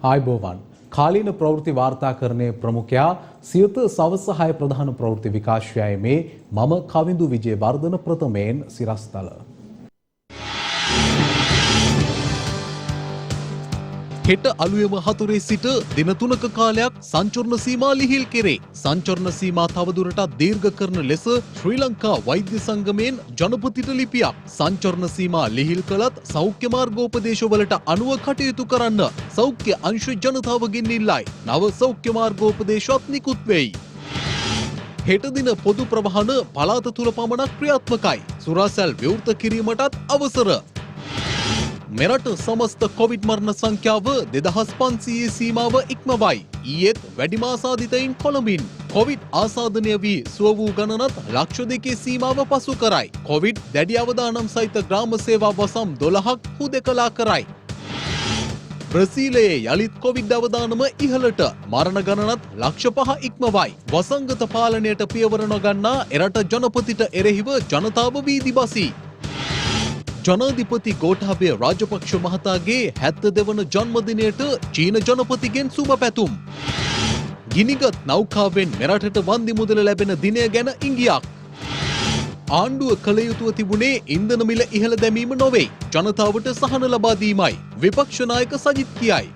ආයුබෝවන් කාලීන ප්‍රවෘත්ති වාර්තාකරණයේ ප්‍රමුඛයා සියත සවස 6 ප්‍රධාන ප්‍රවෘත්ති විකාශයයි මේ මම කවිඳු විජේවර්ධන ප්‍රථමයෙන් සිරස්තල. හෙට අලුයම 4 සිට දින 3ක කාලයක් සංචරණ සීමා ලිහිල් කෙරේ. සංචරණ සීමා තවදුරටත් දීර්ඝ කරන ලෙස ශ්‍රී ලංකා වෛද්‍ය සංගමයෙන් ජනපතිට ලිපියක්. සංචරණ සීමා ලිහිල් කළත් සෞඛ්‍ය මාර්ගෝපදේශවලට අනුව කටයුතු කරන්න සෞඛ්‍ය අංශ ජනතාවගෙන් ඉල්ලයි. නව සෞඛ්‍ය මාර්ගෝපදේශත් නිකුත් වෙයි. හෙට දින පොදු ප්‍රවාහන පළාත තුල පමණක් ක්‍රියාත්මකයි. සුරාසැල් විවෘත කිරීමටත් අවසර. මෙරට සමස්ත කොවිඩ් මරණ සංඛ්‍යාව 2500 සීමාව ඉක්මවයි. ඊයේත් වැඩිම ආසාදිතයින් කොළඹින්. කොවිඩ් ආසාදනය වී සුව වූ ගණනත් ලක්ෂ 2 සීමාව පසු කරයි. කොවිඩ් දැඩි අවදානම් සහිත ග්‍රාම සේවා වසම් 12ක් හුදෙකලා කරයි. බ්‍රසීලයේ යළිත් කොවිඩ් අවදානම ඉහළට. මරණ ගණනත් ලක්ෂ 5 ඉක්මවයි. වසංගත පාලනයට පියවර නොගන්නා එරට ජනපතිට එරෙහිව ජනතාව වීදි බසී. ජනාධිපති ගෝඨාභය රාජපක්ෂ මහතාගේ 72 වන ජන්මදිනයට චීන ජනපතිගෙන් සුබ පැතුම්. ගිනිගත් නෞකාවෙන් මෙරටට වන්දි මුදල ලැබෙන දිනය ගැන ඉඟියක්. ආණ්ඩුව කළ යුතුව තිබුණේ ඉන්ධන මිල ඉහළ දැමීම නොවේ. ජනතාවට සහන ලබා දීමයි. විපක්ෂ නායක සජිත් කියයි.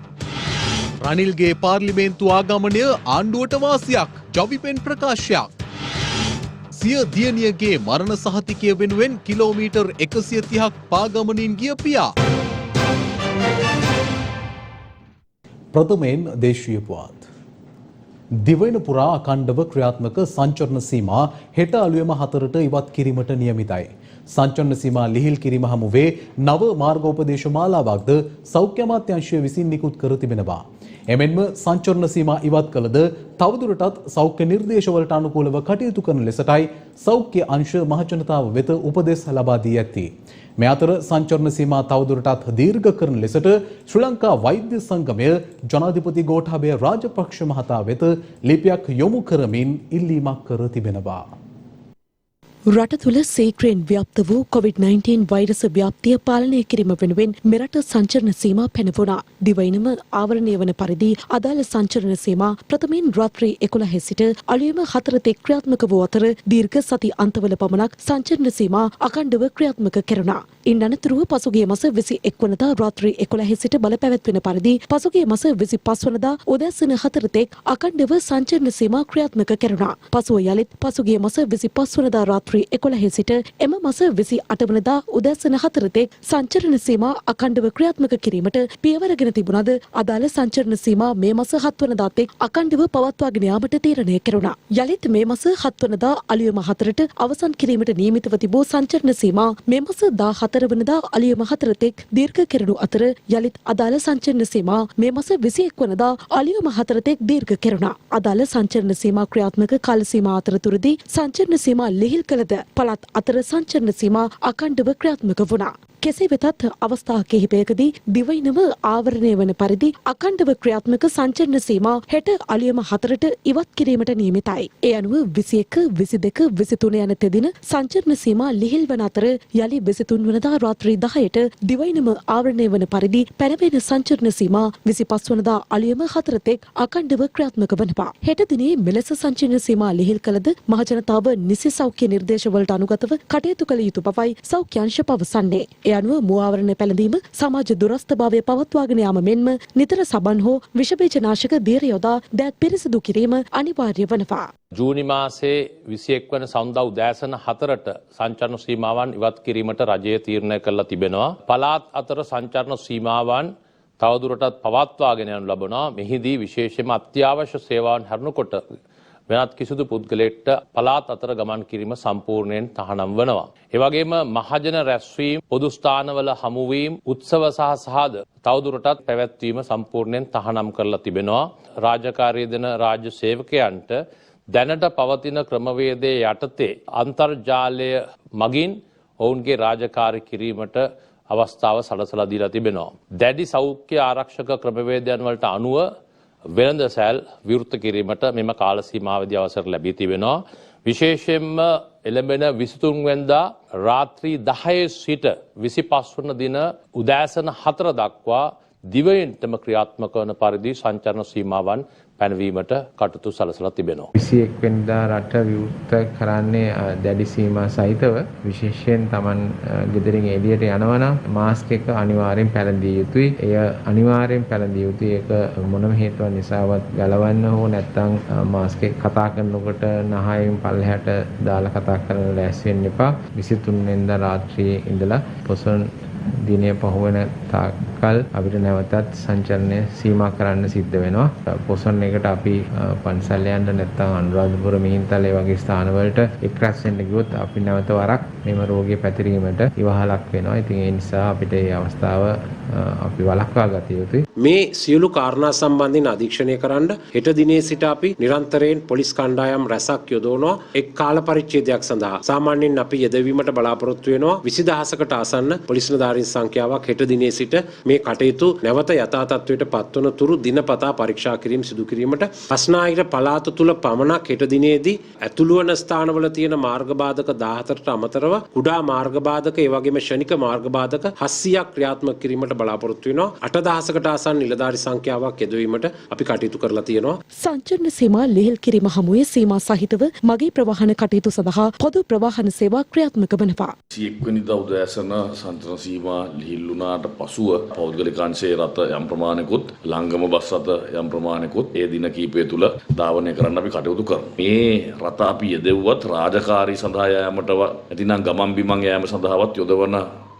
රනිල්ගේ පාර්ලිමේන්තු ආගමනය ආණ්ඩුවට වාසියක්. ජවිපෙන් ප්‍රකාශයක්. සිය දියණියගේ මරණ සහතිකය වෙනුවෙන් කිලෝමීටර් 130ක් පාගමනින් ගිය පියා. ප්‍රථමයෙන් දේශීය පුවත්. දිවයින පුරා අඛණ්ඩව ක්‍රියාත්මක සංචරණ සීමා හෙට අලුයම 4ට ඉවත් කිරීමට නියමිතයි. සංචරණ සීමා ලිහිල් කිරීම හමුවේ නව මාර්ගෝපදේශ මාලාවක්ද සෞඛ්‍ය අමාත්‍යාංශය විසින් නිකුත් කර තිබෙනවා. එමෙන්ම සංචරණ සීමා ඉවත් කළද තවදුරටත් සෞඛ්‍ය නිර්දේශවලට අනුකූලව කටයුතු කරන ලෙසටයි සෞඛ්‍ය අංශ මහජනතාව වෙත උපදෙස් ලබා දී ඇත්තේ. මේ අතර සංචරණ සීමා තවදුරටත් දීර්ඝ කරන ලෙසට ශ්‍රී ලංකා වෛද්‍ය සංගමය ජනාධිපති ගෝඨාභය රාජපක්ෂ මහතා වෙත ලිපියක් යොමු කරමින් ඉල්ලීමක් කර තිබෙනවා. රට තුළ සීක්‍රයෙන් ව්‍යාප්ත වූ COVID-19 වෛරස ව්‍යාප්තිය පාලනය කිරීම වෙනුවෙන් මෙරට සංචරණ සීමා පැනවුණා. දිවයිනම ආවරණය වන පරිදි අදාළ සංචරණ සීමා ප්‍රථමයෙන් රාත්‍රී 11 සිට අලුයම 4 තෙක් ක්‍රියාත්මක වූ අතර දීර්ඝ සති අන්තවල පමණක් සංචරණ සීමා අඛණ්ඩව ක්‍රියාත්මක කෙරුණා. ඉන් අනතුරුව පසුගිය මාස 21 වනදා රාත්‍රී 11 සිට බලපැවැත්වෙන පරිදි පසුගිය මාස 25 වනදා උදෑසන 4 තෙක් අඛණ්ඩව සංචරණ සීමා ක්‍රියාත්මක කෙරුණා. පසුව යලිත් පසුගිය මාස 25 වනදා රාත්‍රී 11 සිට එම මාස 28 වනදා උදෑසන 4 තෙක් සංචරණ සීමා අඛණ්ඩව ක්‍රියාත්මක කිරීමට පියවරගෙන තිබුණද අදාළ සංචරණ සීමා මේ මාස 7 වනදා තෙක් අඛණ්ඩව පවත්වාගෙන යාමට තීරණය කෙරුණා. යලිත් මේ මාස 7 වනදා අලුයම 4ට අවසන් කිරීමට නියමිතව තිබූ සංචරණ සීමා මේ මාස 14 වනදා අලුයම 4 තෙක් දීර්ඝ කෙරුණු අතර යලිත් අදාළ සංචරණ සීමා මේ මාස 21 වනදා අලුයම 4 තෙක් දීර්ඝ කෙරුණා. අදාළ සංචරණ සීමා ක්‍රියාත්මක කාල සීමා අතරතුරදී සංචරණ සීමා ලිහිල් කළද පළාත් අතර සංචරණ සීමා අඛණ්ඩව ක්‍රියාත්මක වුණා. කෙසේ වෙතත් අවස්ථා කිහිපයකදී දිවයිනම ආවරණය වන පරිදි අඛණ්ඩව ක්‍රියාත්මක සංචරණ සීමා හෙට අලුයම 4ට ඉවත් කිරීමට නියමිතයි. ඒ අනුව 21, 22, 23 යන තෙදින සංචරණ සීමා ලිහිල් වන අතර යලි 23 වනදා රාත්‍රී 10ට දිවයිනම ආවරණය වන පරිදි පැනවෙන සංචරණ සීමා 25 වනදා අලුයම 4 තෙක් අඛණ්ඩව ක්‍රියාත්මක වනවා. හෙට දිනේ මෙලෙස සංචරණ සීමා ලිහිල් කළද මහජනතාව නිසි සෞඛ්‍ය නිර්දේශවලට අනුගතව කටයුතු කළ යුතු බවයි සෞඛ්‍ය අංශ පවසන්නේ. ඒ අනුව මුවාවරණ පැළඳීම සමාජ දුරස්ථභාවය පවත්වාගෙන යාම මෙන්ම නිතර සබන් හෝ විෂබීජනාශක දියර යොදා දෑත් පිරිසිදු කිරීම අනිවාර්ය වනවා. ජූනි මාසේ 21 වන සඳුදා උදෑසන 4ට සංචරණ සීමාවන් ඉවත් කිරීමට රජය තීරණය කළා තිබෙනවා. පළාත් අතර සංචරණ සීමාවන් තවදුරටත් පවත්වාගෙන යනු ලබනවා. මෙහිදී විශේෂයෙන්ම අත්‍යවශ්‍ය සේවාවන් හැරුණකොට වෙනත් කිසිදු පුද්ගලයෙක්ට පළාත් අතර ගමන් කිරීම සම්පූර්ණයෙන් තහනම් වනවා. ඒ වගේම මහජන රැස්වීම, පොදු ස්ථානවල හමුවීම, උත්සව සහ සහාද තවදුරටත් පැවැත්වීම සම්පූර්ණයෙන් තහනම් කරලා තිබෙනවා. රාජකාරී දෙන රාජ්‍ය සේවකයන්ට දැනට පවතින ක්‍රමවේදයේ යටතේ අන්තර්ජාලය මගින් ඔවුන්ගේ රාජකාරී කිරීමට අවස්ථාව සලසලා දීලා තිබෙනවා. දැඩි සෞඛ්‍ය ආරක්ෂක ක්‍රමවේදයන් වලට අනුව වෙළඳ සැල් විවෘත කිරීමට මෙම කාල සීමාවදී අවසර ලැබී තිබෙනවා. විශේෂයෙන්ම එළඹෙන 23 වෙනිදා රාත්‍රී 10 සිට 25 වන දින උදෑසන 4 දක්වා දිවයිනටම ක්‍රියාත්මක වන පරිදි සංචරණ සීමාවන් පැනවීමට කටයුතු සලසලා තිබෙනවා. 21 වෙනිදා රට විවෘත කරන්නේ දැඩි සීමා සහිතව විශේෂයෙන් Taman ගෙදරින් එළියට යනවා නම් මාස්ක් එක අනිවාර්යෙන් පැළඳිය යුතුයි. එය අනිවාර්යෙන් පැළඳිය යුතුයි. ඒක මොනම හේතුවක් නිසාවත් ගලවන්න හෝ නැත්නම් මාස්ක් එක කතා කරනකොට නහයෙන් පල්ලෙහාට දාලා කතා කරන්න ලෑස්ති වෙන්න එපා. 23 වෙනිදා රාත්‍රියේ ඉඳලා පොසොන් දිනය පහුවෙන තාක්කල් අපිට නැවතත් සංචලනය සීමා කරන්න සිද්ධ වෙනවා. පොසොන් එකට අපි පන්සල් යන්න නැත්නම් අනුරාධපුර මිහින්තලේ වගේ ස්ථානවලට එක්රැස් වෙන්න ගියොත් අපි නැවත වරක් මෙම රෝගය පැතිරීමට ඉවහලක් වෙනවා. ඉතින් ඒ නිසා අපිට මේ අවස්ථාව අපි වළක්වා ගත යුතුයි. මේ සියලු කාරණා සම්බන්ධයෙන් අධීක්ෂණය කරන්න හෙට දිනේ සිට අපි නිරන්තරයෙන් පොලිස් කණ්ඩායම් රැසක් යොදවනවා. එක් කාල පරිච්ඡේදයක් සඳහා සාමාන්‍යයෙන් අපි යෙදවීමට බලාපොරොත්තු වෙනවා 20000කට ආසන්න පොලිස් නිලධාරීන් සංඛ්‍යාවක් හෙට දිනේ සිට මේ කටයුතු නැවත යථා තත්ත්වයට පත්වන තුරු දිනපතා පරීක්ෂා කිරීම සිදු කිරීමට රස්නාහිර පළාත තුල පමණක් හෙට දිනේදී ඇතුළු වන ස්ථානවල තියෙන මාර්ග බාධක 14ට අමතරව කුඩා මාර්ග බාධක ඒ වගේම ශනික මාර්ග බාධක 700ක් ක්‍රියාත්මක කිරීමට බලාපොරොත්තු වෙනවා. 8000කට ආසන්න නිලධාරී සංඛ්‍යාවක් යෙදවීමට අපි කටයුතු කරලා තියෙනවා. සංචරණ සීමා ලිහිල් කිරීම හමුවේ සීමා සහිතව මගේ ප්‍රවාහන කටයුතු සඳහා පොදු ප්‍රවාහන සේවා ක්‍රියාත්මක වනවා. 21 වෙනිදා උදෑසන සංචරණ සීමා ලිහිල් වුණාට පසුව පෞද්ගලිකාංශයේ රථ යම් ප්‍රමාණයකුත් ළංගම බස් රථ යම් ප්‍රමාණයකුත් ඒ දින කීපය තුල ධාවනය කරන්න අපි කටයුතු කරනවා. මේ රථ අපි යෙදෙව්වත් රාජකාරී සඳහා යාමට නැතිනම් ගමන් බිමන් යාම සඳහාවත් යොදවන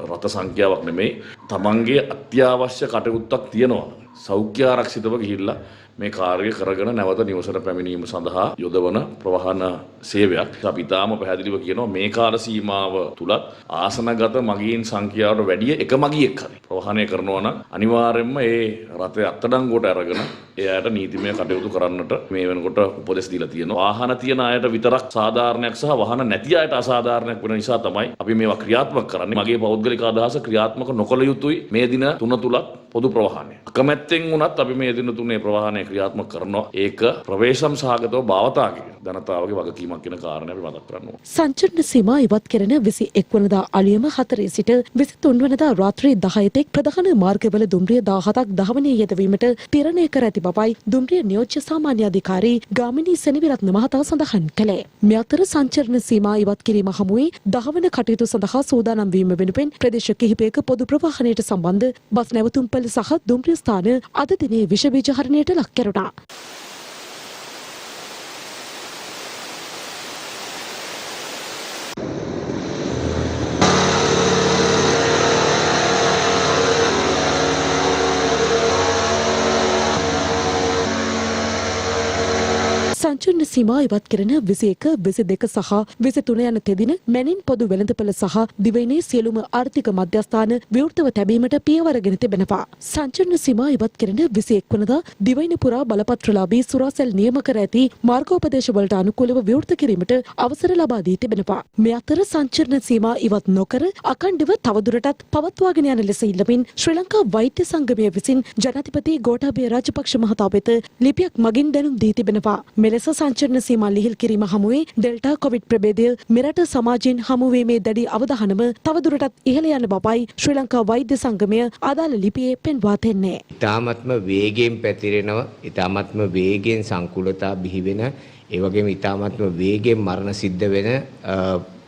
රථ සංඛ්‍යාවක් නෙමෙයි. තමන්ගේ අත්‍යවශ්‍ය කටයුත්තක් තියෙනවා. සෞඛ්‍ය ආරක්ෂිතව ගිහිල්ලා මේ කාර්ය කරගෙන නැවත නිවසට පැමිණීම සඳහා යොදවන ප්‍රවාහන සේවයක්. අපි තාම පැහැදිලිව කියනවා මේ කාල සීමාව තුලත් ආසනගත මගීන් සංඛ්‍යාවට වැඩිය එක මගියෙක් හරි ප්‍රවාහනය කරනවා නම් අනිවාර්යයෙන්ම ඒ රථය අත්අඩංගුවට අරගෙන එයාට නීතිමය කටයුතු කරන්නට මේ වෙනකොට උපදෙස් දීලා තියෙනවා. වාහන තියන අයට විතරක් සාධාරණයක් සහ වාහන නැති අයට අසාධාරණයක් වෙන නිසා තමයි අපි මේවා ක්‍රියාත්මක කරන්නේ. මගේ පෞද්ගලික අදහස ක්‍රියාත්මක නොකළ යුතුයි මේ දින 3 තුලත් පොදු ප්‍රවාහනය. අකමැත්තෙන් වුණත් අපි මේ දින 3 ප්‍රවාහනය ක්‍රියාත්මක කරනවා. ඒක ප්‍රවේශම් සහගතව භාවිතා කිරීම ජනතාවගේ වගකීමක් වෙන කාරණේ අපි මතක් කරනවා. සංචරණ සීමා ඉවත් කරන 21 වනදා අලුයම 4 සිට 23 වනදා රාත්‍රී 10 තෙක් ප්‍රධාන මාර්ගවල දුම්රිය 17ක් දහවනයේ යෙදවීමට තීරණය කර ඇති බවයි දුම්රිය නියෝජ්‍ය සාමාන්‍ය අධිකාරී ගාමිණී සෙනවිරත්න මහතා සඳහන් කළේ. මේ අතර සංචරණ සීමා ඉවත් කිරීම හමුවේ දහවන කටයුතු සඳහා සූදානම් වීම වෙනුවෙන් ප්‍රදේශ කිහිපයක පොදු ප්‍රවාහනයට සම්බන්ධ බස් නැවතුම්පළ සහ දුම්රිය ස්ථාන අද දිනේ විෂ බීජ හරණයට ලක් කෙරුණා. සංචරණ සීමා ඉවත් කරන 21, 22 සහ 23 යන තෙදින මැනින් පොදු වෙළඳපළ සහ දිවයිනේ සියලුම ආර්ථික මධ්‍යස්ථාන විවෘතව තැබීමට පියවරගෙන තිබෙනවා. සංචරණ සීමා ඉවත් කරන 21 වනදා දිවයින පුරා බලපත්‍රලාභී සුරාසැල් නියම කර ඇති මාර්ගෝපදේශ වලට අනුකූලව විවෘත කිරීමට අවසර ලබා දී තිබෙනවා. මේ අතර සංචරණ සීමා ඉවත් නොකර අඛණ්ඩව තවදුරටත් පවත්වාගෙන යන ලෙස ඉල්ලමින් ශ්‍රී ලංකා වෛද්‍ය සංගමය විසින් ජනාධිපති ගෝඨාභය රාජපක්ෂ මහතා වෙත ලිපියක් මගින් දැනුම් දී තිබෙනවා. මෙලෙස සංචරණ සීමා ලිහිල් කිරීම හමුවේ ඩෙල්ටා කොවිඩ් ප්‍රභේදය මෙරට සමාජයෙන් හමුවීමේ දැඩි අවධානම තවදුරටත් ඉහළ යන බවයි ශ්‍රී ලංකා වෛද්‍ය සංගමය අදාළ ලිපියේ පෙන්වා දෙන්නේ. ඉතාමත්ම වේගයෙන් පැතිරෙනවා, ඉතාමත්ම වේගයෙන් සංකූලතා බිහි වෙන, ඒ වගේම ඉතාමත්ම වේගයෙන් මරණ සිද්ධ වෙන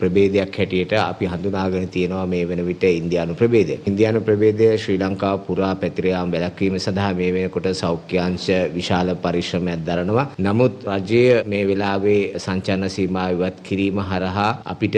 ප්‍රභේදයක් හැටියට අපි හඳුනාගෙන තියෙනවා මේ වෙන විට ඉන්දියානු ප්‍රභේදය. ඉන්දියානු ප්‍රභේදය ශ්‍රී ලංකාව පුරා පැතිර යාම වැළැක්වීම සඳහා මේ වෙනකොට සෞඛ්‍යාංශ විශාල පරිශ්‍රමයක් දරනවා. නමුත් රජය මේ වෙලාවේ සංචාරන සීමා ඉවත් කිරීම හරහා අපිට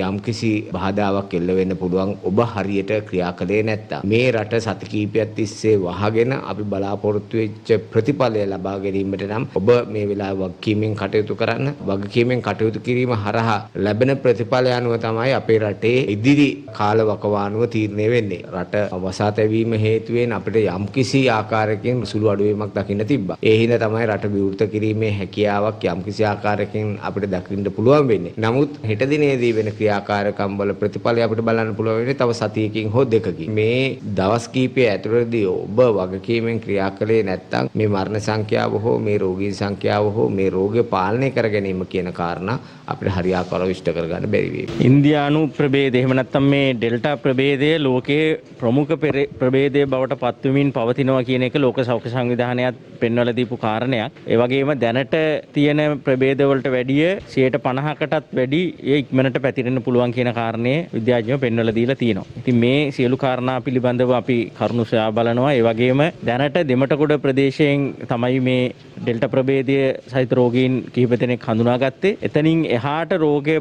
යම්කිසි බාධාවක් එල්ල වෙන්න පුළුවන් ඔබ හරියට ක්‍රියා කළේ නැත්තම්. මේ රට සති කිහිපයක් තිස්සේ වහගෙන අපි බලාපොරොත්තු වෙච්ච ප්‍රතිඵලය ලබා ගැනීමට නම් ඔබ මේ වෙලාවේ වගකීමෙන් කටයුතු කරන්න. වගකීමෙන් කටයුතු කිරීම හරහා ලැබෙන ප්‍රතිඵල අනුව තමයි අපේ රටේ ඉදිරි කාල වකවානුව තීරණය වෙන්නේ. රට වසා තැවීම හේතුවෙන් අපිට යම්කිසි ආකාරයකින් සුළු අඩුවීමක් දකින්න තිබ්බා. ඒ හින්දා තමයි රට විවෘත කිරීමේ හැකියාවක් යම්කිසි ආකාරයකින් අපිට දකින්න පුළුවන් වෙන්නේ. නමුත් හෙට දිනේදී වෙන ක්‍රියාකාරකම් වල ප්‍රතිඵලය අපිට බලන්න පුළුවන් වෙන්නේ තව සතියකින් හෝ දෙකකින්. මේ දවස් කීපය ඇතුළතදී ඔබ වගකීමෙන් ක්‍රියා කළේ නැත්නම් මේ මරණ සංඛ්‍යාව හෝ මේ රෝගීන් සංඛ්‍යාව හෝ මේ රෝගය පාලනය කර ගැනීම කියන කාරණා අපිට හරියාකාරව ඉෂ්ට කරගන්න බැරි වෙයි. ඉන්දියානු ප්‍රභේදය එහෙම නැත්නම් මේ ඩෙල්ටා ප්‍රභේදය ලෝකයේ ප්‍රමුඛ ප්‍රභේදය බවට පත්වමින් පවතිනවා කියන එක ලෝක සෞඛ්‍ය සංවිධානයත් පෙන්වලා දීපු කාරණයක්. ඒ වගේම දැනට තියෙන ප්‍රභේද වලට වැඩිය 50%කටත් වැඩි ඒ ඉක්මනට පැතිරෙන්න පුළුවන් කියන කාරණේ විද්‍යාඥයෝ පෙන්වලා දීලා තියෙනවා. ඉතින් මේ සියලු කාරණා පිළිබඳව අපි කරුණු සොයා බලනවා. ඒ වගේම දැනට දෙමටගොඩ ප්‍රදේශයෙන් තමයි මේ ඩෙල්ටා ප්‍රභේදය සහිත රෝගීන් කිහිප දෙනෙක් හඳුනාගත්තේ. එතනින් එහාට රෝගය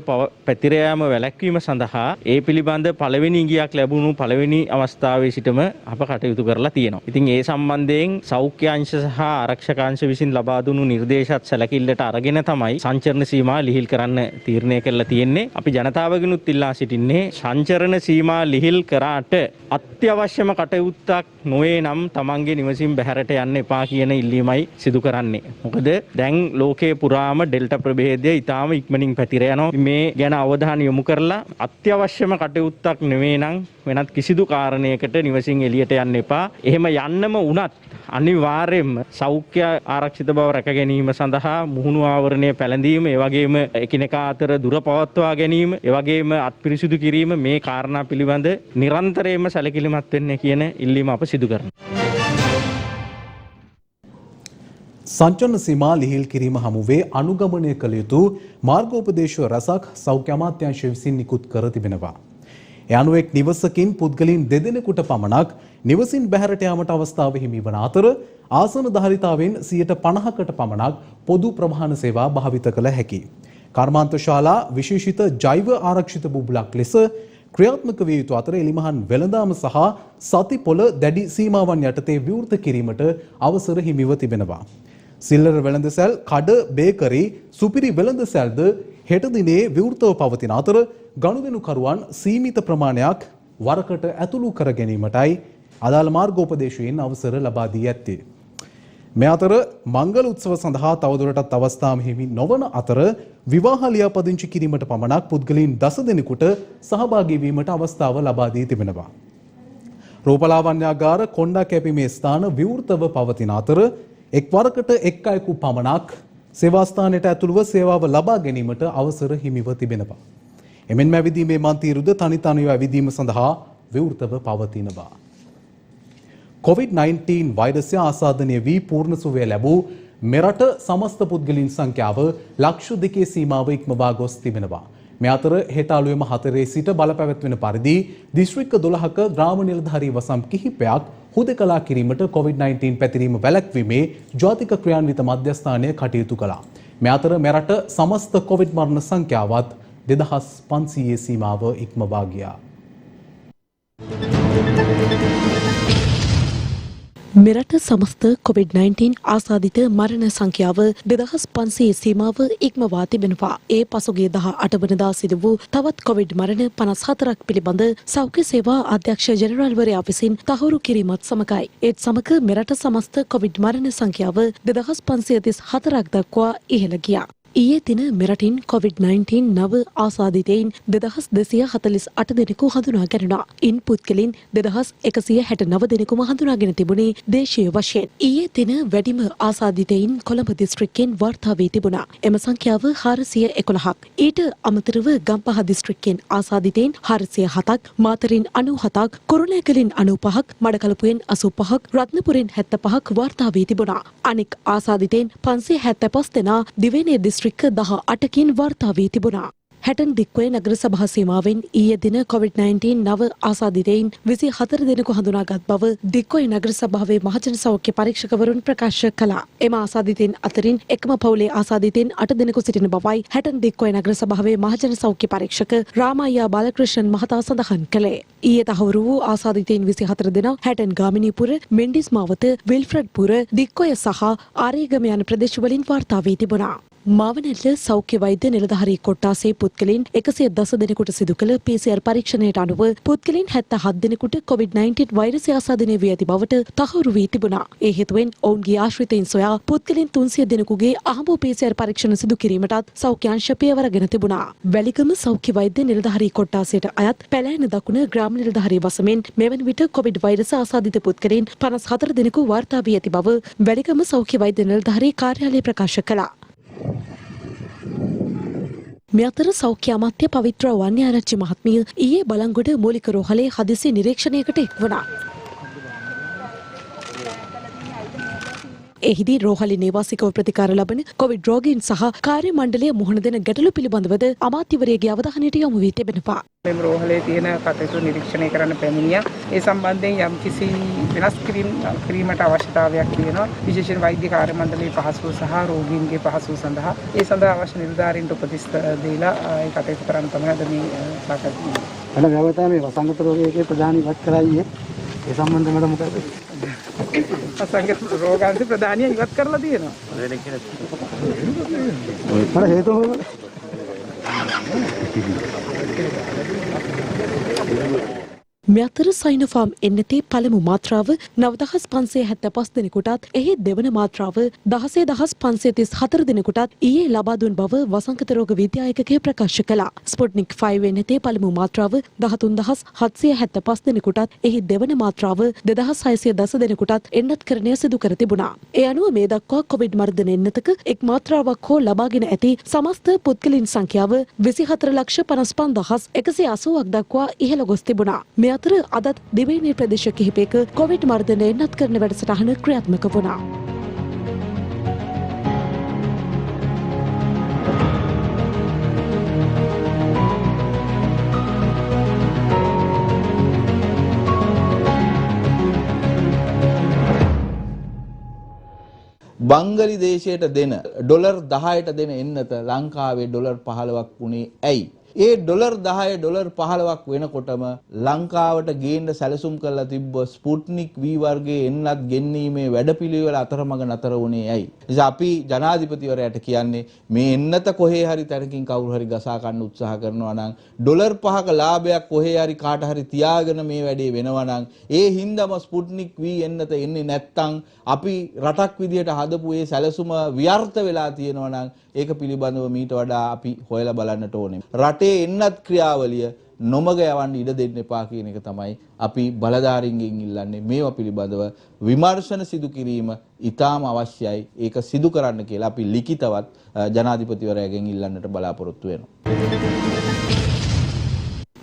පැතිර යාම වැළැක්වීම සඳහා ඒ පිළිබඳ පළවෙනි ඉඟියක් ලැබුණු පළවෙනි අවස්ථාවේ සිටම අප කටයුතු කරලා තියෙනවා. ඉතින් ඒ සම්බන්ධයෙන් සෞඛ්‍ය අංශ සහ ආරක්ෂක අංශ විසින් ලබා දුණු නිර්දේශත් සැලකිල්ලට අරගෙන තමයි සංචරණ සීමා ලිහිල් කරන්න තීරණය කරලා තියෙන්නේ. අපි ජනතාවගෙනුත් ඉල්ලා සිටින්නේ සංචරණ සීමා ලිහිල් කරාට අත්‍යවශ්‍යම කටයුත්තක් නොවේ නම් තමන්ගේ නිවසින් බැහැරට යන්න එපා කියන ඉල්ලීමයි සිදු කරන්නේ. මොකද දැන් ලෝකේ පුරාම ඩෙල්ටා ප්‍රභේදය ඉතාම ඉක්මනින් පැතිර යනවා. මේ ගැන අවධානය යොමු කරලා අත්‍යවශ්‍යම කටයුත්තක් නෙවෙයි නම් වෙනත් කිසිදු කාරණයකට නිවසින් එළියට යන්න එපා. එහෙම යන්නම වුණත් අනිවාර්යයෙන්ම සෞඛ්‍ය ආරක්ෂිත බව රැක ගැනීම සඳහා මුහුණු ආවරණය පැළඳීම, ඒ වගේම එකිනෙකා අතර දුර පවත්වා ගැනීම, ඒ වගේම අත්පිරිසිදු කිරීම මේ කාරණා පිළිබඳ නිරන්තරයෙන්ම සැලකිලිමත් වෙන්න කියන ඉල්ලීම අප සිදු කරනවා. සංචරණ සීමා ලිහිල් කිරීම හමුවේ අනුගමනය කළ යුතු මාර්ගෝපදේශ රැසක් සෞඛ්‍ය අමාත්‍යාංශය විසින් නිකුත් කර තිබෙනවා. ඒ අනුව එක් නිවසකින් පුද්ගලයන් දෙදෙනෙකුට පමණක් නිවසින් බැහැරට යාමට අවස්ථාව හිමි වන අතර ආසන ධාරිතාවෙන් 50%කට පමණක් පොදු ප්‍රවාහන සේවා භාවිත කළ හැකියි. කර්මාන්ත ශාලා විශේෂිත ජෛව ආරක්ෂිත බුබුලක් ලෙස ක්‍රියාත්මක විය යුතු අතර එලිමහන් වෙළඳාම සහ සතිපොළ දැඩි සීමාවන් යටතේ විවෘත කිරීමට අවසර හිමිව තිබෙනවා. සිල්ලර වෙළඳසැල්, කඩ, බේකරි, සුපිරි වෙළඳසැල්ද හෙට දිනේ විවෘතව පවතින අතර ගනුදෙනුකරුවන් සීමිත ප්‍රමාණයක් වරකට ඇතුළු කර ගැනීමටයි අදාළ මාර්ගෝපදේශයෙන් අවසර ලබා දී ඇත්තේ. මේ අතර මංගල උත්සව සඳහා තවදුරටත් අවස්ථාව හිමි නොවන අතර විවාහ ලියාපදිංචි කිරීමට පමණක් පුද්ගලයන් 10 දෙනෙකුට සහභාගී වීමට අවස්ථාව ලබා දී තිබෙනවා. රූපලාවන්‍යාගාර, කොණ්ඩා කැපීමේ ස්ථාන විවෘතව පවතින අතර එක් වරකට එක් අයෙකු පමණක් සේවා ස්ථානයට ඇතුළුව සේවාව ලබා ගැනීමට අවසර හිමිව තිබෙනවා. එමෙන්ම ඇවිදීමේ මන්තිරුද තනි තනිව ඇවිදීම සඳහා විවෘතව පවතිනවා. COVID-19 වෛරසය ආසාදනය වී පූර්ණ සුවය ලැබූ මෙරට සමස්ත පුද්ගලයන් සංඛ්‍යාව ලක්ෂ 2 සීමාව ඉක්මවා ගොස් තිබෙනවා. මේ අතර හෙට අලුයම 4 සිට බලපැවැත්වෙන පරිදි දිස්ත්‍රික්ක 12ක ග්‍රාම නිලධාරී වසම් කිහිපයක් හුදකලා කිරීමට COVID-19 පැතිරීම වැළැක්වීමේ ජාතික ක්‍රියාන්විත මධ්‍යස්ථානය කටයුතු කළා. මේ අතර මෙරට සමස්ත COVID මරණ සංඛ්‍යාවත් 2500 සීමාව ඉක්මවා ගියා. මෙරට සමස්ත COVID-19 ආසාදිත මරණ සංඛ්‍යාව 2500 සීමාව ඉක්මවා තිබෙනවා. ඒ පසුගිය 18 වනදා සිදු වූ තවත් COVID මරණ 54ක් පිළිබඳ සෞඛ්‍ය සේවා අධ්‍යක්ෂ ජෙනරාල්වරයා විසින් තහවුරු කිරීමත් සමගයි. ඒත් සමග මෙරට සමස්ත COVID මරණ සංඛ්‍යාව 2534ක් දක්වා ඉහළ ගියා. ඊයේ දින මෙරටින් COVID-19 නව ආසාදිතයින් 2248 දෙනෙකු හඳුනා ගැනුණා. ඉන් පුද්ගලයන් 2169 දෙනෙකුම හඳුනාගෙන තිබුණේ දේශීය වශයෙන්. ඊයේ දින වැඩිම ආසාදිතයින් කොළඹ දිස්ත්‍රික්කයෙන් වාර්තා වී තිබුණා. එම සංඛ්‍යාව 411ක්. ඊට අමතරව ගම්පහ දිස්ත්‍රික්කයෙන් ආසාදිතයින් 407ක්, මාතරින් 97ක්, කුරුණෑගලින් 95ක්, මඩකලපුවෙන් 85ක්, රත්නපුරෙන් 75ක් වාර්තා වී තිබුණා. අනෙක් ආසාදිතයින් 575 දෙනා දිවයිනේ දිස්ත්‍රික්ක 18කින් වාර්තා වී තිබුණා. හැටන් දික්කොය නගර සභා සීමාවෙන් ඊයේ දින COVID-19 නව ආසාදිතයින් 24 දෙනෙකු හඳුනාගත් බව දික්කොය නගර සභාවේ මහජන සෞඛ්‍ය පරීක්ෂකවරුන් ප්‍රකාශ කළා. එම ආසාදිතයින් අතරින් එකම පවුලේ ආසාදිතයින් 8 දෙනෙකු සිටින බවයි හැටන් දික්කොය නගර සභාවේ මහජන සෞඛ්‍ය පරීක්ෂක රාමයියා බාලකෘෂ්ණන් මහතා සඳහන් කළේ. ඊයේ තහවුරු වූ ආසාදිතයින් 24 දෙනා හැටන් ගාමිණීපුර, මෙන්ඩිස් මාවත, විල්ෆ්‍රඩ්පුර, දික්කොය සහ ආරේගම යන ප්‍රදේශවලින් වාර්තා වී තිබුණා. මාවනැල්ල සෞඛ්‍ය වෛද්‍ය නිලධාරී කොට්ටාසේ පුද්ගලයන් 110 දෙනෙකුට සිදු කළ PCR පරීක්ෂණයට අනුව පුද්ගලයන් 77 දෙනෙකුට COVID-19 වෛරසය ආසාදනය වී ඇති බවට තහවුරු වී තිබුණා. ඒ හේතුවෙන් ඔවුන්ගේ ආශ්‍රිතයින් සොයා පුද්ගලයන් 300 දෙනෙකුගේ අහඹු PCR පරීක්ෂණ සිදු කිරීමටත් සෞඛ්‍ය අංශ පියවරගෙන තිබුණා. වැලිගම සෞඛ්‍ය වෛද්‍ය නිලධාරී කොට්ටාසයට අයත් පැලෑන දකුණ ග්‍රාම නිලධාරී වසමෙන් මෙවන විට COVID වෛරස ආසාදිත පුද්ගලයන් 54 දෙනෙකු වාර්තා වී ඇති බව වැලිගම සෞඛ්‍ය වෛද්‍ය නිලධාරී කාර්යාලය ප්‍රකාශ කළා. මේ අතර සෞඛ්‍ය අමාත්‍ය පවිත්‍ර වන්‍යාරච්චි මහත්මිය ඊයේ බලංගොඩ මූලික රෝහලේ හදිසි නිරීක්ෂණයකට එක් වුණා. එහිදී රෝහලේ නිවාසිකව ප්‍රතිකාර ලබන කොවිඩ් රෝගීන් සහ කාර්ය මණ්ඩලය මුහුණ දෙන ගැටලු පිළිබඳවද අමාත්‍යවරයාගේ අවධානයට යොමු වී තිබෙනවා. මෙම රෝහලේ තියෙන කටයුතු නිරීක්ෂණය කරන්න පැමිණියා. ඒ සම්බන්ධයෙන් යම්කිසි වෙනස් කිරීමට අවශ්‍යතාවයක් තියෙනවා. විශේෂයෙන් වෛද්‍ය කාර්ය මණ්ඩලයේ පහසුව සහ රෝගීන්ගේ පහසුව සඳහා ඒ සඳහා අවශ්‍ය නිලධාරීන්ට උපදෙස් දීලා ඒ කටයුතු කරන්න තමයි අද මේ සාකච්ඡා කරන්නේ. අද ගාවතා මේ වසංගත රෝගයේ ප්‍රධාන ඉවත් කරයි. ඒ සම්බන්ධව මට මොකද? වසංගත රෝගාන්ති ප්‍රධානිය ඉවත් කරලා තියෙනවා. මට හේතුව මේ අතර සයිනෝෆාම් එන්නතේ පළමු මාත්‍රාව 9575 දෙනෙකුටත් එහි දෙවන මාත්‍රාව 16534 දෙනෙකුටත් ඊයේ ලබා දුන් බව වසංගත රෝග විද්‍යායකකය ප්‍රකාශ කළා. ස්පුට්නික් 5 එන්නතේ පළමු මාත්‍රාව 13775 දෙනෙකුටත් එහි දෙවන මාත්‍රාව 2610 දෙනෙකුටත් එන්නත්කරණය සිදු කර තිබුණා. ඒ අනුව මේ දක්වා කොවිඩ් මර්ධන එන්නතක එක් මාත්‍රාවක් හෝ ලබාගෙන ඇති සමස්ත පුද්ගලයන් සංඛ්‍යාව 2455180ක් දක්වා ඉහළ ගොස් තිබුණා. අතර අදත් දිවයිනේ ප්‍රදේශ කිහිපයක කොවිඩ් මර්ධන එන්නත් කරන වැඩසටහන ක්‍රියාත්මක වුණා. බංගලි දේශයට දෙන ඩොලර් 10ට දෙන එන්නත ලංකාවේ ඩොලර් 15ක් වුණේ ඇයි? ඒ ඩොලර් 10 ඩොලර් 15ක් වෙනකොටම ලංකාවට ගේන්න සැලසුම් කරලා තිබ්බ ස්පුට්නික් V වර්ගයේ එන්නත් ගෙන්වීමේ වැඩපිළිවෙල අතරමඟ නතර වුණේ ඇයි? නිසා අපි ජනාධිපතිවරයාට කියන්නේ මේ එන්නත කොහේ හරි තැනකින් කවුරු හරි ගසා ගන්න උත්සාහ කරනවා නම් ඩොලර් 5ක ලාභයක් කොහේ හරි කාට හරි තියාගෙන මේ වැඩේ වෙනවා නම් ඒ හින්දාම ස්පුට්නික් V එන්නත එන්නේ නැත්තම් අපි රටක් විදියට හදපු ඒ සැලසුම ව්‍යර්ථ වෙලා තියෙනවා නම් ඒක පිළිබඳව මීට වඩා අපි හොයලා බලන්නට ඕනේ. රටේ එන්නත් ක්‍රියාවලිය නොමග යවන්න ඉඩ දෙන්න එපා කියන එක තමයි අපි බලධාරීන්ගෙන් ඉල්ලන්නේ. මේවා පිළිබඳව විමර්ශන සිදු කිරීම ඉතාම අවශ්‍යයි. ඒක සිදු කරන්න කියලා අපි ලිඛිතවත් ජනාධිපතිවරයාගෙන් ඉල්ලන්නට බලාපොරොත්තු වෙනවා.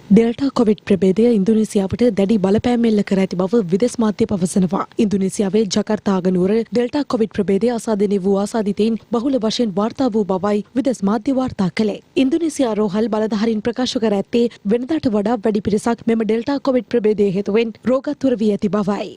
ඩෙල්ටා කොවිඩ් ප්‍රභේදය ඉන්දුනීසියාවට දැඩි බලපෑම් එල්ල කර ඇති බව විදේශ මාධ්‍ය පවසනවා. ඉන්දුනීසියාවේ ජකාර්තා අගනුවර ඩෙල්ටා කොවිඩ් ප්‍රභේදය අසාධනය වූ ආසාදිතයින් බහුල වශයෙන් වාර්තා වූ බවයි විදේශ මාධ්‍ය වාර්තා කළේ. ඉන්දුනීසියා රෝහල් බලධාරීන් ප්‍රකාශ කර ඇත්තේ වෙනදාට වඩා වැඩි පිරිසක් මෙම ඩෙල්ටා කොවිඩ් ප්‍රභේදය හේතුවෙන් රෝගාතුර වී ඇති බවයි.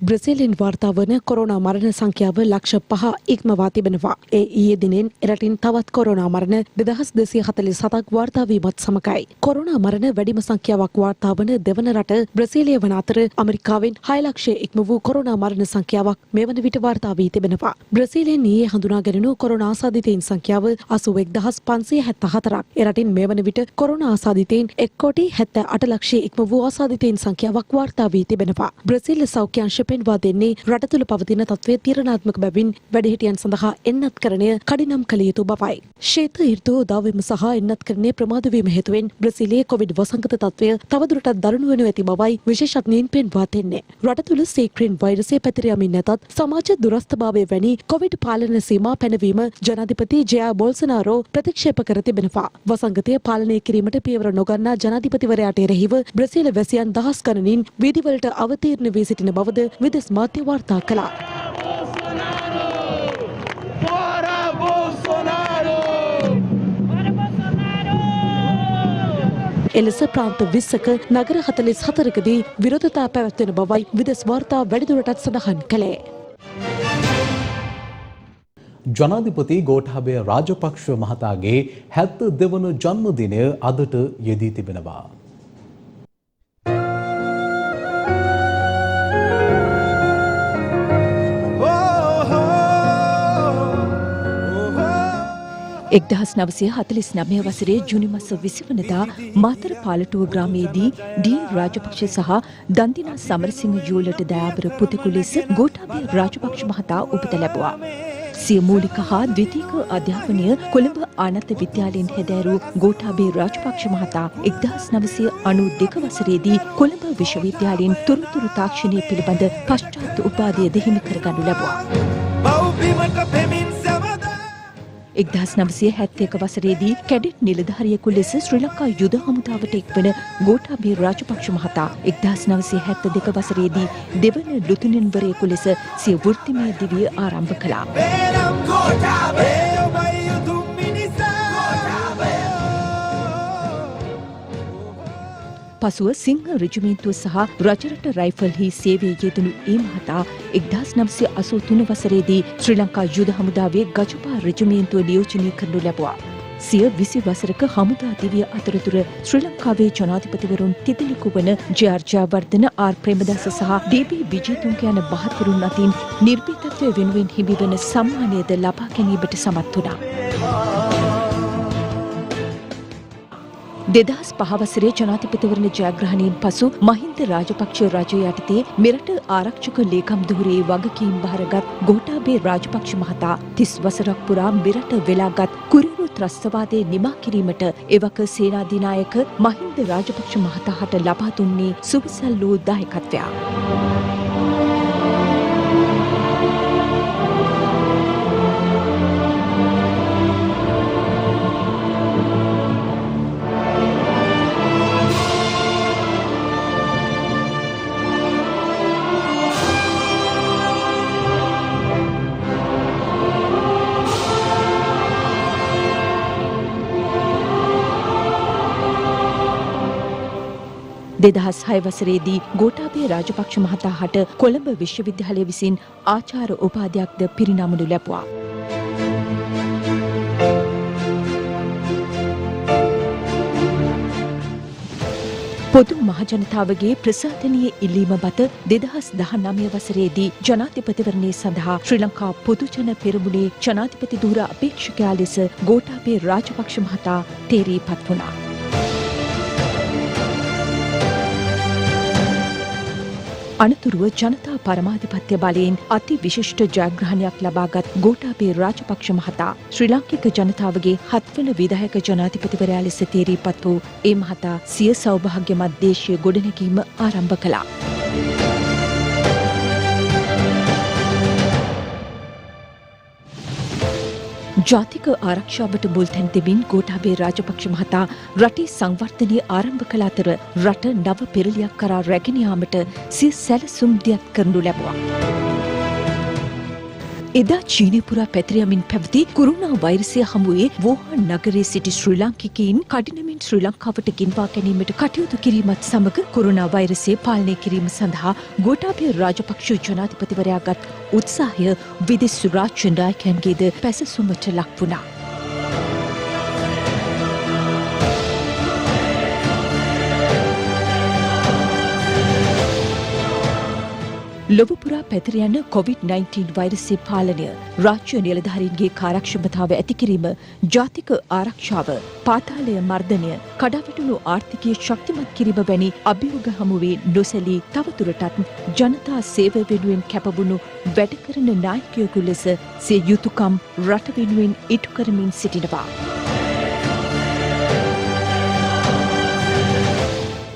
බ්‍රසීලෙන් වාර්තා වන කොරෝනා මරණ සංඛ්‍යාව ලක්ෂ 5 ඉක්මවා තිබෙනවා. ඒ ඊයේ දිනෙන් එරටින් තවත් කොරෝනා මරණ 2247ක් වාර්තා වීමත් සමගයි. කොරෝනා මරණ වැඩිම සංඛ්‍යාවක් වාර්තා වන දෙවන රට බ්‍රසීලිය වන අතර ඇමරිකාවෙන් 6 ලක්ෂය ඉක්ම වූ කොරෝනා මරණ සංඛ්‍යාවක් මේ වන විට වාර්තා වී තිබෙනවා. බ්‍රසීලෙන් ඊයේ හඳුනාගෙන කොරෝනා ආසාදිතයින් සංඛ්‍යාව 81574ක්. එරටින් මේ වන විට කොරෝනා ආසාදිතයින් 1,78 ලක්ෂය ඉක්ම වූ ආසාදිතයින් සංඛ්‍යාවක් වාර්තා වී තිබෙනවා. බ්‍රසීල් සෞඛ්‍ය අංශ පෙන්වා දෙන්නේ රට තුළ පවතින තත්ත්වය තීරණාත්මක බැවින් වැඩිහිටියන් සඳහා එන්නත්කරණය කඩිනම් කළ යුතු බවයි. ශීත ඍතු උදාවීම සහ එන්නත්කරණය ප්‍රමාද වීම හේතුවෙන් බ්‍රසීලයේ කොවිඩ් වසංගත තත්ත්වය තවදුරටත් දරුණු වනු ඇති බවයි විශේෂඥයින් පෙන්වා දෙන්නේ. රට තුළ සීක්‍රීන් වෛරසය පැතිර යමින් නැතත් සමාජ දුරස්ථභාවය වැනි කොවිඩ් පාලන සීමා පැනවීම ජනාධිපති ජයා බොල්සනාරෝ ප්‍රතික්ෂේප කර තිබෙනවා. වසංගතය පාලනය කිරීමට පියවර නොගන්නා ජනාධිපතිවරයාට එරෙහිව බ්‍රසීල වැසියන් දහස් ගණනින් වීදිවලට අවතීර්ණ වී සිටින බවද විදේශ මාධ්‍ය වාර්තා කළා. එලෙස ප්‍රාන්ත 20ක නගර 44කදී විරෝධතා පැවැත්වෙන බවයි විදේශ වාර්තා වැඩිදුරටත් සඳහන් කළේ. ජනාධිපති ගෝඨාභය රාජපක්ෂ මහතාගේ 72 වන ජන්මදිනය අදට යෙදී තිබෙනවා. එක්දහස් 949 වසරේ ජුනි මස 20 වනදා මාතර පාලටුව ග්‍රාමයේදී ඩීන් රාජපක්ෂ සහ දන්දිනා සමරසිංහ යුවලට දයාබර පුතෙකු ලෙස ගෝඨාභය රාජපක්ෂ මහතා උපත ලැබුවා. සිය මූලික හා ද්විතීක අධ්‍යාපනය කොළඹ ආනන්ද විද්‍යාලයෙන් හැදෑරූ ගෝඨාභය රාජපක්ෂ මහතා 1992 වසරේදී කොළඹ විශ්වවිද්‍යාලයෙන් තොරතුරු තාක්ෂණය පිළිබඳ පශ්චාත් උපාධිය දෙහිමි කරගනු ලැබුවා. 1971 වසරේදී කැඩෙට් නිලධාරියෙකු ලෙස ශ්‍රී ලංකා යුද හමුදාවට එක්වන ගෝඨාභය රාජපක්ෂ මහතා 1972 වසරේදී දෙවන ලුතුනන්වරයෙකු ලෙස සිය වෘත්තිමය දිවිය ආරම්භ කළා. පසුව සිංහ රෙජිමේන්තුව සහ රජරට රයිෆල්හි සේවයේ යෙදුණු ඒ මහතා 1983 වසරේදී ශ්‍රී ලංකා යුද හමුදාවේ ගජපා රෙජිමේන්තුව නියෝජනය කරනු ලැබුවා. සිය 20 වසරක හමුදා දිවිය අතරතුර ශ්‍රී ලංකාවේ ජනාධිපතිවරුන් තිදෙනෙකු වන ජේ.ආර්. ජයවර්ධන, ආර්. ප්‍රේමදාස සහ ඩී.බී. විජේතුංග යන මහත්වරුන් අතින් නිර්භීතත්වය වෙනුවෙන් හිමිවන සම්මානයද ලබා ගැනීමට සමත් වුණා. 2005 වසරේ ජනාධිපතිවරණ ජයග්‍රහණයෙන් පසු මහින්ද රාජපක්ෂ රජය යටතේ මෙරට ආරක්ෂක ලේකම් ධුරයේ වගකීම් බහරගත් ගෝඨාභය රාජපක්ෂ මහතා 30 වසරක් පුරා මෙරට වෙලාගත් කුරිරු ත්‍රස්තවාදයේ නිමා කිරීමට එවක සේනාධිනායක මහින්ද රාජපක්ෂ මහතාට ලබා දුන්නේ සුවිසල් වූ දායකත්වයක්. දෙදහස් 6 වසරේදී ගෝඨාභය රාජපක්ෂ මහතාට කොළඹ විශ්වවිද්‍යාලය විසින් ආචාර්ය උපාධියක්ද පිරිනමනු ලැබුවා. පොදු මහජනතාවගේ ප්‍රසාදනීය ඉල්ලීම මත 2019 වසරේදී ජනාධිපතිවරණය සඳහා ශ්‍රී ලංකා පොදුජන පෙරමුණේ ජනාධිපති ධුර අපේක්ෂකයා ලෙස ගෝඨාභය රාජපක්ෂ මහතා තේරීපත් වුණා. අනතුරුව ජනතා පරමාධිපත්‍ය බලයෙන් අති විශිෂ්ට ජයග්‍රහණයක් ලබාගත් ගෝඨාභය රාජපක්ෂ මහතා ශ්‍රී ලාංකික ජනතාවගේ 7 වන විධායක ජනාධිපතිවරයා ලෙස තේරීපත් වූ ඒ මහතා සිය සෞභාග්‍යමත් දේශීය ගොඩනැගීම ආරම්භ කළා. ජාතික ආරක්ෂාවට මුල් තැන් දෙමින් ගෝඨාභය රාජපක්ෂ මහතා රටේ සංවර්ධනය ආරම්භ කළ අතර රට නව පෙරලියක් කරා රැගෙන යාමට සිය සැලසුම් දියත් කරනු ලැබුවා. එදා චීනය පුරා පැතිර යමින් පැවති කුරුණා වෛරසය හමුවේ වුහාන් නගරයේ සිටි ශ්‍රී ලාංකිකයින් කඩිනමින් ශ්‍රී ලංකාවට ගෙන්වා ගැනීමට කටයුතු කිරීමත් සමග කුරුණා වෛරසය පාලනය කිරීම සඳහා ගෝඨාභය රාජපක්ෂ ජනාධිපතිවරයා ගත් උත්සාහය විදේශ රාජ්‍ය නායකයන්ගේද පැසසුමට ලක් වුණා. ලොවපුරා පැතිර යන COVID-19 වෛරසය පාලනය, රාජ්‍ය නිලධාරීන්ගේ කාර්යක්ෂමතාව ඇතිකිරීම, ජාතික ආරක්ෂාව, පාතාලය මර්ධනය, කඩාවැටුණු ආර්ථිකය ශක්තිමත් කිරීම වැනි අභියෝග හමුවේ නොසැලී තවදුරටත් ජනතා සේවය වෙනුවෙන් කැපවුණු වැඩ කරන නායකයෙකු ලෙස සිය යුතුකම් රට වෙනුවෙන් ඉටු කරමින් සිටිනවා.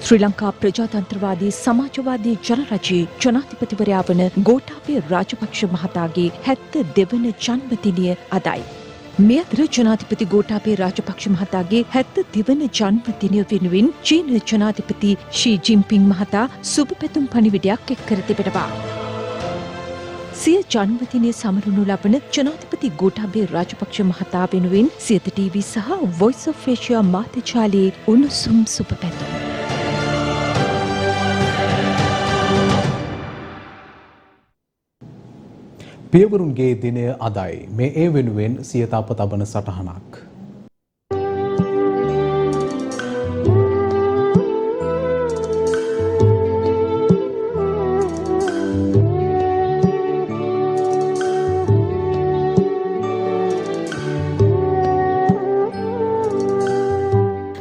ශ්‍රී ලංකා ප්‍රජාතන්ත්‍රවාදී සමාජවාදී ජනරජයේ ජනාධිපතිවරයා වන ගෝඨාභය රාජපක්ෂ මහතාගේ 72 වන ජන්මදිනය අදයි. මේ අතර ජනාධිපති ගෝඨාභය රාජපක්ෂ මහතාගේ 72 වන ජන්මදිනය වෙනුවෙන් චීන ජනාධිපති ෂී ජින්පිං මහතා සුබ පැතුම් පණිවිඩයක් එක් කර තිබෙනවා. සිය ජන්මදිනය සමරනු ලබන ජනාධිපති ගෝඨාභය රාජපක්ෂ මහතා වෙනුවෙන් සියත ටීවී සහ වොයිස් ඔෆ් ඒෂියා මාධ්‍යජාලයේ උණුසුම් සුබ පැතුම්. පියවරුන්ගේ දිනය අදයි. මේ ඒ වෙනුවෙන් සියත අප තබන සටහනක්.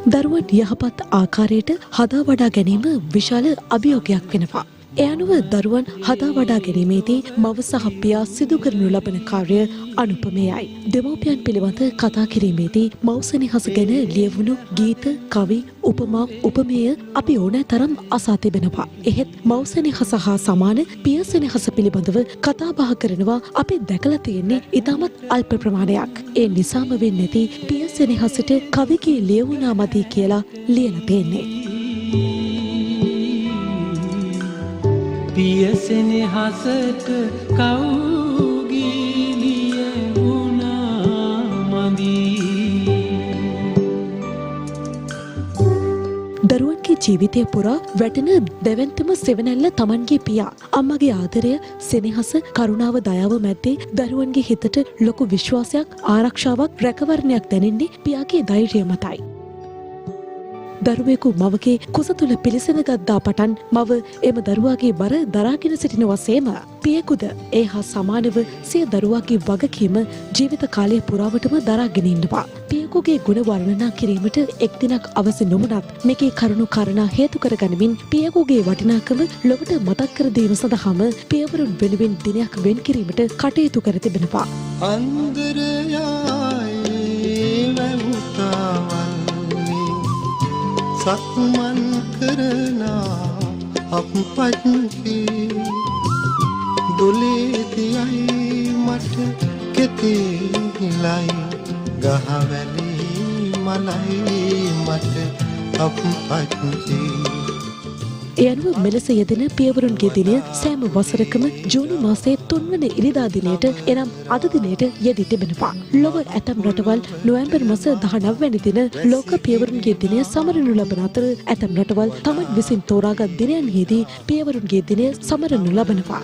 දරුවන් යහපත් ආකාරයට හදා වඩා ගැනීම විශාල අභියෝගයක් වෙනවා. ඒ අනුව දරුවන් හදා වඩා ගැනීමේදී මව සහ පියා සිදු කරනු ලබන කාර්ය අනුපමයයි. දෙමව්පියන් පිළිබඳ කතා කිරීමේදී මව්සෙනෙහස ගැන ලියවුණු ගීත, කවි, උපමා, උපමේය අපි ඕනෑ තරම් අසා තිබෙනවා. එහෙත් මව්සෙනෙහස හා සමාන පියසෙනෙහස පිළිබඳව කතා බහ කරනවා අපි දැකලා තියෙන්නේ ඉතාමත් අල්ප ප්‍රමාණයක්. ඒ නිසාම වෙන්නේ නැති පියසෙනෙහසට කවිගේ ලියවුණා මදි කියලා ලියලා තියෙන්නේ. පියසෙනෙහසට කවුගේ ලියවුණා මදි. දරුවන්ගේ ජීවිතය පුරා වැටෙන දැවැන්තම සෙවණැල්ල තමන්ගේ පියා. අම්මගේ ආදරය, සෙනෙහස, කරුණාව, දයාව මැද්දේ දරුවන්ගේ හිතට ලොකු විශ්වාසයක්, ආරක්ෂාවක්, රැකවරණයක් දැනෙන්නේ පියාගේ ධෛර්යය මතයි. දරුවෙකු මවගේ කුස තුළ පිළිසෙන ගත්තා පටන් මව එම දරුවාගේ බර දරාගෙන සිටිනවා සේම පියෙකුද ඒ හා සමානව සිය දරුවාගේ වගකීම ජීවිත කාලය පුරාවටම දරාගෙන ඉන්නවා. පියෙකුගේ ගුණ වර්ණනා කිරීමට එක් දිනක් අවශ්‍ය නොවුනත් මේකේ කරුණු කාරණා හේතු කරගනිමින් පියෙකුගේ වටිනාකම ලොවට මතක් කර දීම සඳහාම පියවරුන් වෙනුවෙන් දිනයක් වෙන් කිරීමට කටයුතු කර තිබෙනවා. සක්මන් කරනා අපපත්කි දුලේ තියයි මට කෙතෙහිලයි ගහවැලි මලයි මට අපපත්කි. ඒ අනුව මෙලෙස යෙදෙන පියවරුන්ගේ දිනය සෑම වසරකම ජූනි මාසයේ 3 වන ඉරිදා දිනයට එනම් අද දිනයට යෙදී තිබෙනවා. ලොව ඇතම් රටවල් නොවැම්බර් මාස 19 වැනි දින ලෝක පියවරුන්ගේ දිනය සමරනු ලබන අතර ඇතම් රටවල් තමන් විසින් තෝරාගත් දිනයන්හිදී පියවරුන්ගේ දිනය සමරනු ලබනවා.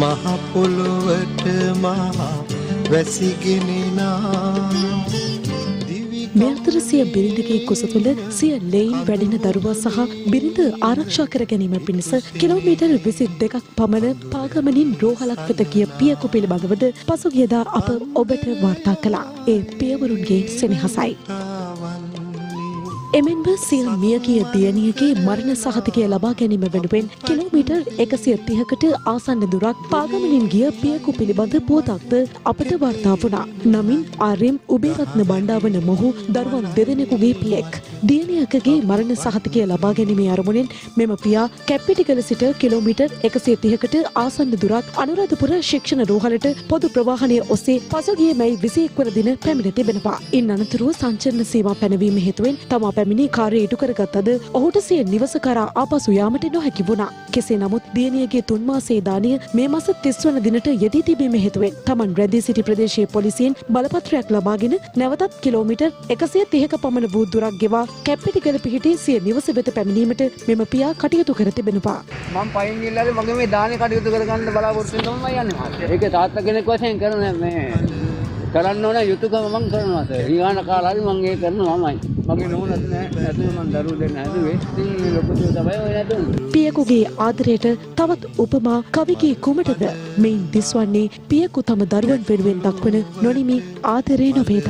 මහ පොළොවට මහ වැසිගෙනනා මේ අතර සිය බිරිඳගේ කුස තුළ සිය ලෙයින් වැඩෙන දරුවා සහ බිරිඳ ආරක්ෂා කර ගැනීම පිණිස කිලෝමීටර් 22ක් පමණ පාගමනින් රෝහලක් වෙත ගිය පියෙකු පිළිබඳවද පසුගියදා අප ඔබට වාර්තා කළා. ඒ පියවරුන්ගේ සෙනෙහසයි. එමෙන්ම සිය මියගිය දියණියගේ මරණ සහතිකය ලබා ගැනීම වෙනුවෙන් කිලෝමීටර් 130කට ආසන්න දුරක් පාගමනින් ගිය පියෙකු පිළිබඳ පුවතක්ද අපට වාර්තා වුණා. නමින් ආර්.එම්. උබේරත්න බණ්ඩාවන මොහු දරුවන් දෙදෙනෙකුගේ පියෙක්. දියණියකගේ මරණ සහතිකය ලබා ගැනීමේ අරමුණෙන් මෙම පියා කැප්පිටිගල සිට කිලෝමීටර් 130කට ආසන්න දුරක් අනුරාධපුර ශික්ෂණ රෝහලට පොදු ප්‍රවාහනය ඔස්සේ පසුගිය මැයි 21 වන දින පැමිණ තිබෙනවා. ඉන් අනතුරුව සංචරණ සීමා පැනවීම හේතුවෙන් තමා පැමිණි කාර්ය ඉටු කරගත්තද ඔහුට සිය නිවස කරා ආපසු යාමට නොහැකි වුණා. කෙසේ නමුත් දියණියගේ 3 මාසයේ දාණය මේ මාස 30 වන දිනට යෙදී තිබීම හේතුවෙන් තමන් රැඳී සිටි ප්‍රදේශයේ පොලිසියෙන් බලපත්‍රයක් ලබාගෙන නැවතත් කිලෝමීටර් 130ක පමණ වූ දුරක් ගෙවා කැප්පිටිගල පිහිටි සිය නිවස වෙත පැමිණීමට මෙම පියා කටයුතු කර තිබෙනවා. මම පයින් ගිහලා මගේ මේ දානේ කටයුතු කරගන්න බලාපොරොත්තු වෙන තමයි යන්නේ මාත්. ඒක තාත්තා කෙනෙක් වශයෙන් කරන මේ කරන්න ඕන යුතුයකම මම කරනවා. ඊගාන කාලාරි මම ඒක කරනවාමයි. මගේ නෝනත් නෑ නැතුව මම දරුවෝ දෙන්න හැදුවේ. ඉතින් ලොකු දේ තමයි ඔය නැතුනේ. පියෙකුගේ ආදරයට තවත් උපමා කවිගේ කුමටද මෙයින් දිස්වන්නේ පියෙකු තම දරුවන් වෙනුවෙන් දක්වන නොනිමි ආදරේ නොවේද?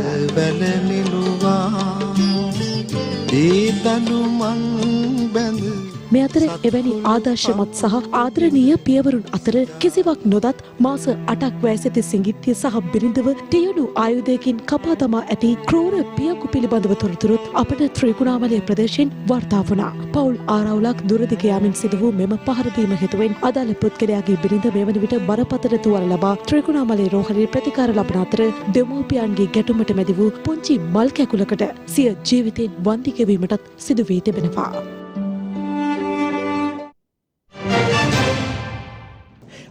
මේ අතර එවැනි ආදර්ශමත් සහ ආදරණීය පියවරුන් අතර කිසිවක් නොදත් මාස 8ක් වයසති සිඟිත්තිය සහ බිරිඳව තියුණු ආයුධයකින් කපා දමා ඇති ක්‍රූර පියකු පිළිබඳව තොරතුරුත් අපට ත්‍රිකුණාමලය ප්‍රදේශයෙන් වාර්තා වුණා. පවුල් ආරවුලක් දුරදිග යාමින් සිදු වූ මෙම පහරදීම හේතුවෙන් අදාළ පුද්ගලයාගේ බිරිඳ මෙවන විට බරපතල තුවාල ලබා ත්‍රිකුණාමලය රෝහලේ ප්‍රතිකාර ලබන අතර දෙමව්පියන්ගේ ගැටුමට මැදි වූ පුංචි මල් කැකුලකට සිය ජීවිතයෙන් වන්දි ගෙවීමටත් සිදු වී තිබෙනවා.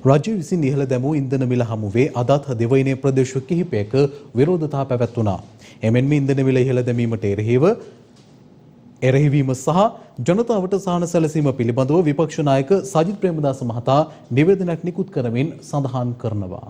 රජය විසින් ඉහළ දැමූ ඉන්ධන මිල හමුවේ අදත් දෙවයිනේ ප්‍රදේශ කිහිපයක විරෝධතා පැවැත්වුණා. එමෙන්ම ඉන්ධන මිල ඉහළ දැමීමට එරෙහිවීම සහ ජනතාවට සහන සැලසීම පිළිබඳව විපක්ෂ නායක සජිත් ප්‍රේමදාස මහතා නිවේදනයක් නිකුත් කරමින් සඳහන් කරනවා.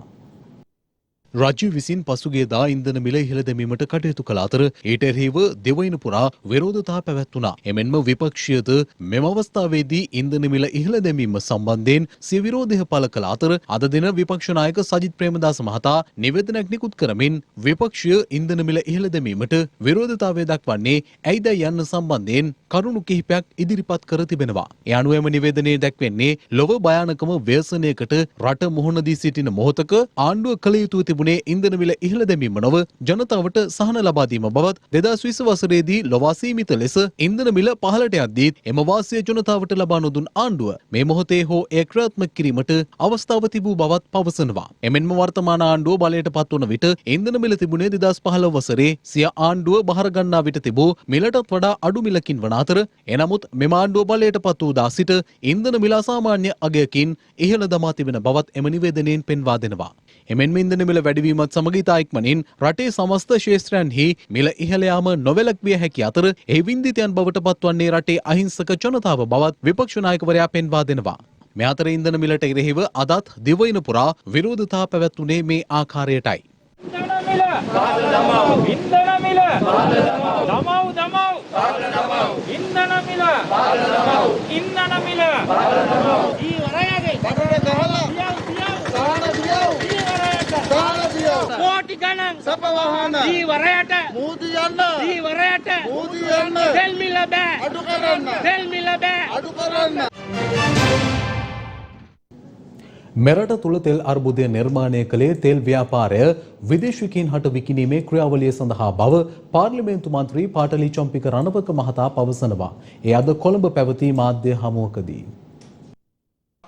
රජය විසින් පසුගියදා ඉන්ධන මිල ඉහළ දැමීමට කටයුතු කළ අතර ඊට එරෙහිව දෙවයින පුරා විරෝධතා පැවැත්වුණා. එමෙන්ම විපක්ෂයද මෙම අවස්ථාවේදී ඉන්ධන මිල ඉහළ දැමීම සම්බන්ධයෙන් සිය විරෝධය පළ කළ අතර අද දින විපක්ෂ නායක සජිත් ප්‍රේමදාස මහතා නිවේදනයක් නිකුත් කරමින් විපක්ෂය ඉන්ධන මිල ඉහළ දැමීමට විරෝධතාවය දක්වන්නේ ඇයිදයි යන්න සම්බන්ධයෙන් කරුණු කිහිපයක් ඉදිරිපත් කර තිබෙනවා. ඒ අනුව එම නිවේදනයේ දැක්වෙන්නේ ලොව භයානකම ව්‍යසනයකට රට මුහුණ දී සිටින මොහොතක ආණ්ඩුව කළ යුතු තිබුණේ ඉන්ධන මිල ඉහළ දැමීම නොව ජනතාවට සහන ලබා දීම බවත් 2020 වසරේදී ලොව අසීමිත ලෙස ඉන්ධන මිල පහළට යද්දීත් එම වාසිය ජනතාවට ලබා නොදුන් ආණ්ඩුව මේ මොහොතේ හෝ එය ක්‍රියාත්මක කිරීමට අවස්ථාව තිබූ බවත් පවසනවා. එමෙන්ම වර්තමාන ආණ්ඩුව බලයට පත්වන විට ඉන්ධන මිල තිබුණේ 2015 වසරේ සිය ආණ්ඩුව බහර ගන්නා විට තිබූ මිලටත් වඩා අඩු මිලකින් වන අතර එනමුත් මෙම ආණ්ඩුව බලයට පත් වූ දා සිට ඉන්ධන මිල අසාමාන්‍ය අගයකින් ඉහළ දමා තිබෙන බවත් එම නිවේදනයෙන් පෙන්වා දෙනවා. එමෙන්ම ඉන්ධන මිල වැඩිවීමත් සමග ඉතා ඉක්මනින් රටේ සමස්ත ක්ෂේත්‍රයන්හි මිල ඉහළ යාම නොවැළක්විය හැකි අතර එහි වින්දිතයන් බවට පත්වන්නේ රටේ අහිංසක ජනතාව බවත් විපක්ෂ නායකවරයා පෙන්වා දෙනවා. මේ අතර ඉන්ධන මිලට එරෙහිව අදත් දිවයින පුරා විරෝධතා පැවැත්වුණේ මේ ආකාරයටයි. කෝටි ගණන් සපවහන ජීවරයට මූදියන්න ජීවරයට මූදියන්න තෙල් මිල බෑ අඩු කරන්න තෙල් මිල බෑ අඩු කරන්න. මෙරට තුළ තෙල් අර්බුදය නිර්මාණය කළේ තෙල් ව්‍යාපාරය විදේශිකයින් හට විකිණීමේ ක්‍රියාවලිය සඳහා බව පාර්ලිමේන්තු මන්ත්‍රී පාටලි චම්පික රණවක මහතා පවසනවා. ඒ අද කොළඹ පැවති මාධ්‍ය හමුවකදී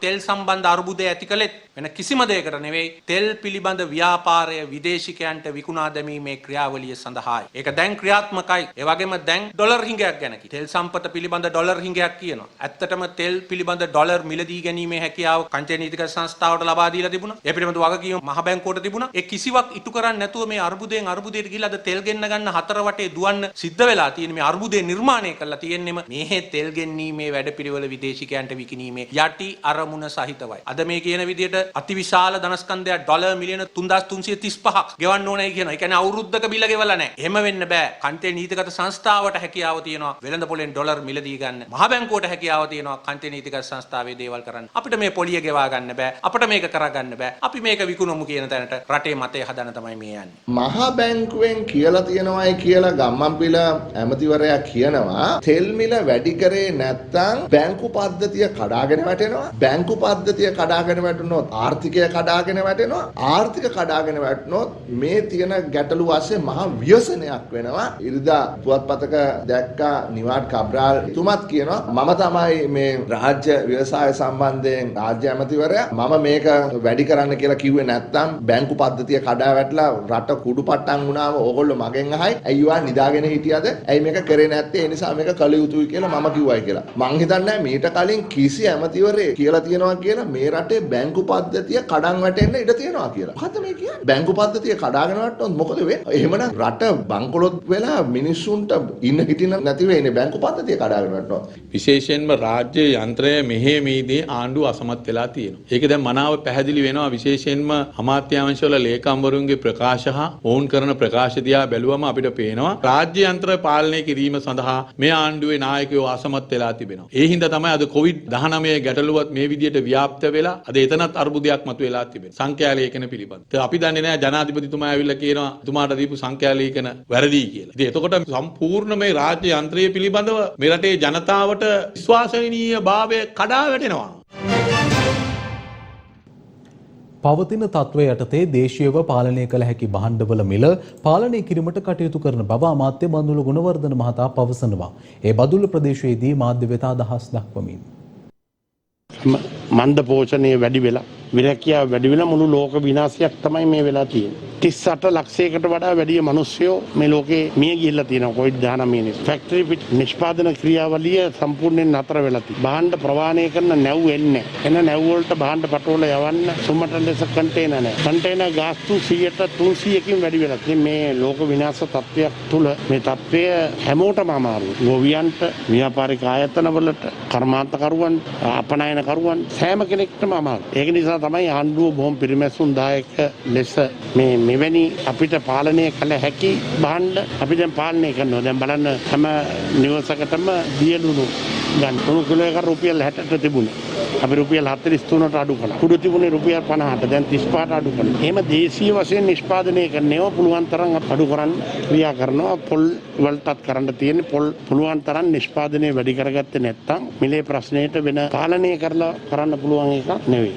තෙල් සම්බන්ධ අර්බුදය ඇති කළෙත් වෙන කිසිම දෙයකට නෙවෙයි තෙල් පිළිබඳ ව්‍යාපාරය විදේශිකයන්ට විකුණා දැමීමේ ක්‍රියාවලිය සඳහායි. ඒක දැන් ක්‍රියාත්මකයි. ඒ වගේම දැන් ඩොලර් හිඟයක් ගැන තෙල් සම්පත පිළිබඳ ඩොලර් හිඟයක් කියනවා. ඇත්තටම තෙල් පිළිබඳ ඩොලර් මිලදී ගැනීමේ හැකියාව කංචේ නීතික සංස්ථාවට ලබා දීලා තිබුණා. ඒ පිළිබඳ වගකීම මහ බැංකුවට තිබුණා. ඒ කිසිවක් ඉටු කරන්නේ නැතුව මේ අර්බුදයෙන් අර්බුදයට ගිහිල්ලා අද තෙල් ගෙන්න ගන්න හතර වටේ දුවන්න සිද්ධ වෙලා තියෙන මේ අර්බුදය නිර්මාණය කළා තියෙන්නේම මේ තෙල් ගෙන්නීමේ වැඩපිළිවෙල විදේශිකයන්ට විකිණීමේ යටි අරමුණ සහිතවයි. අද මේ කියන විදිහට අතිවිශාල ධනස්කන්ධයක් ඩොලර් මිලියන 3335ක් ගෙවන්න ඕනයි කියනවා. ඒ කියන්නේ අවුරුද්දක බිල ගෙවලා නැහැ. එහෙම වෙන්න බෑ. කන්ටේ නීතිගත සංස්ථාවට හැකියාව තියෙනවා වෙළඳ පොලෙන් ඩොලර් මිලදී ගන්න. මහ බැංකුවට හැකියාව තියෙනවා කන්ටේ නීතිගත සංස්ථාවේ දේවල් කරන්න. අපිට මේ පොලිය ගෙවා ගන්න බෑ. අපිට මේක කරගන්න බෑ. අපි මේක විකුණමු කියන තැනට රටේ මතය හදන තමයි මේ යන්නේ. මහ බැංකුවෙන් කියලා තියෙනවායි කියලා ගම්මන්පිල ඇමතිවරයා කියනවා තෙල් මිල වැඩි කරේ නැත්නම් බැංකු පද්ධතිය කඩාගෙන වැටෙනවා. බැංකු පද්ධතිය කඩාගෙන වැටුනොත් ආර්ථිකය කඩාගෙන වැටෙනවා. ආර්ථික කඩාගෙන වැටුනොත් මේ තියෙන ගැටලු වශයෙන් මහා ව්‍යසනයක් වෙනවා. ඉරිදා පුවත්පතක දැක්කා නිවාඩ් කබ්‍රාල් තුමත් කියනවා මම තමයි මේ රාජ්‍ය ව්‍යවසාය සම්බන්ධයෙන් රාජ්‍ය ඇමතිවරයා මම මේක වැඩි කරන්න කියලා කිව්වේ නැත්නම් බැංකු පද්ධතිය කඩා වැටලා රට කුඩු පට්ටම් වුණාම ඕගොල්ලෝ මගෙන් අහයි ඇයි ඔයා නිදාගෙන හිටියද? ඇයි මේක කරේ නැත්තේ? ඒ නිසා මේක කළ යුතුයි කියලා මම කිව්වයි කියලා. මං හිතන්නේ මීට කලින් කිසි ඇමතිවරයෙක් කියලා තියෙනවා කියලා මේ රටේ බැංකු පද්ධතිය කඩන් වැටෙන්න ඉඩ තියෙනවා කියලා. මොකද්ද මේ කියන්නේ? බැංකු පද්ධතිය කඩාගෙන වැටුනොත් මොකද වෙන්නේ? එහෙමනම් රට බංකොලොත් වෙලා මිනිස්සුන්ට ඉන්න හිටින්න නැති වෙන්නේ බැංකු පද්ධතිය කඩාගෙන වැටුනොත්. විශේෂයෙන්ම රාජ්‍ය යන්ත්‍රය මෙහෙමීදී ආණ්ඩුව අසමත් වෙලා තියෙනවා. ඒක දැන් මනාව පැහැදිලි වෙනවා විශේෂයෙන්ම අමාත්‍යාංශවල ලේකම්වරුන්ගේ ප්‍රකාශ හා ඔවුන් කරන ප්‍රකාශ දිහා බැලුවම අපිට පේනවා රාජ්‍ය යන්ත්‍රය පාලනය කිරීම සඳහා මේ ආණ්ඩුවේ නායකයෝ අසමත් වෙලා තිබෙනවා. ඒ හින්දා තමයි අද COVID-19 ගැටලුවත් මේ විදියට ව්‍යාප්ත වෙලා අද එතනත් අර්බුදයක් මතුවලා තිබෙනවා. සංඛ්‍යා ලේඛන පිළිබඳ. අපි දන්නේ නැහැ ජනාධිපතිතුමා ඇවිල්ලා කියනවා තුමාට දීපු සංඛ්‍යා ලේඛන වැරදි කියලා. ඉතින් එතකොට සම්පූර්ණ මේ රාජ්‍ය යන්ත්‍රය පිළිබඳව මේ රටේ ජනතාවට විශ්වාසනීය භාවය කඩා වැටෙනවා. පවතින තත්ත්වය යටතේ දේශීයව පාලනය කළ හැකි භාණ්ඩවල මිල පාලනය කිරීමට කටයුතු කරන බව අමාත්‍ය බඳුල ගුණවර්ධන මහතා පවසනවා. ඒ බදුල්ල ප්‍රදේශයේදී මාධ්‍ය වෙත අදහස් දක්වමින් මන්ද පෝෂණය වැඩි වෙලා විරැකියාව වැඩි වෙලා මුළු ලෝක විනාශයක් තමයි මේ වෙලා තියෙන්නේ. 38 ලක්ෂයකට වඩා වැඩි මිනිස්සුયો මේ ලෝකේ මිය ගිහිල්ලා තියෙනවා COVID-19 නිසා. ෆැක්ටරි නිෂ්පාදන ක්‍රියාවලිය සම්පූර්ණයෙන් නතර වෙලා තියෙනවා. භාණ්ඩ ප්‍රවාහනය කරන නැව් එන්නේ. එන නැව් වලට භාණ්ඩ පටවල යවන්න සුමට ලෙස කන්ටේනර් නැහැ. කන්ටේනර් ගාස්තු 100%කින් වැඩි වෙලා. ඉතින් මේ ලෝක විනාශ තත්ත්වයක් තුල මේ තත්ත්වය හැමෝටම අමාරුයි. ගොවියන්ට, ව්‍යාපාරික ආයතන වලට, කර්මාන්තකරුවන්, අපනයනකරුවන් සෑම කෙනෙක්ටම අමාරුයි. ඒක නිසා තමයි ආණ්ඩුව බොහොම පිරිමැසුම් දායක ලෙස මේ මෙවැනි අපිට පාලනය කළ හැකි භාණ්ඩ අපි දැන් පාලනය කරනවා. දැන් බලන්න හැම නිවසකටම දියලුණු ගන්න තුණු කිලෝ එක රුපියල් 60ට තිබුණා. අපි රුපියල් 43ට අඩු කළා. කුඩු තිබුණේ රුපියල් 50ට දැන් 35ට අඩු කළා. එහෙම දේශීය වශයෙන් නිෂ්පාදනය කරනේව පුළුවන් තරම් අඩු කරන්න ක්‍රියා කරනවා. පොල් වලටත් කරන්න තියෙන්නේ පොල් පුළුවන් තරම් නිෂ්පාදනය වැඩි කරගත්තේ නැත්නම් මිලේ ප්‍රශ්නයට වෙන පාලනය කරලා කරන්න පුළුවන් එකක් නෙවෙයි.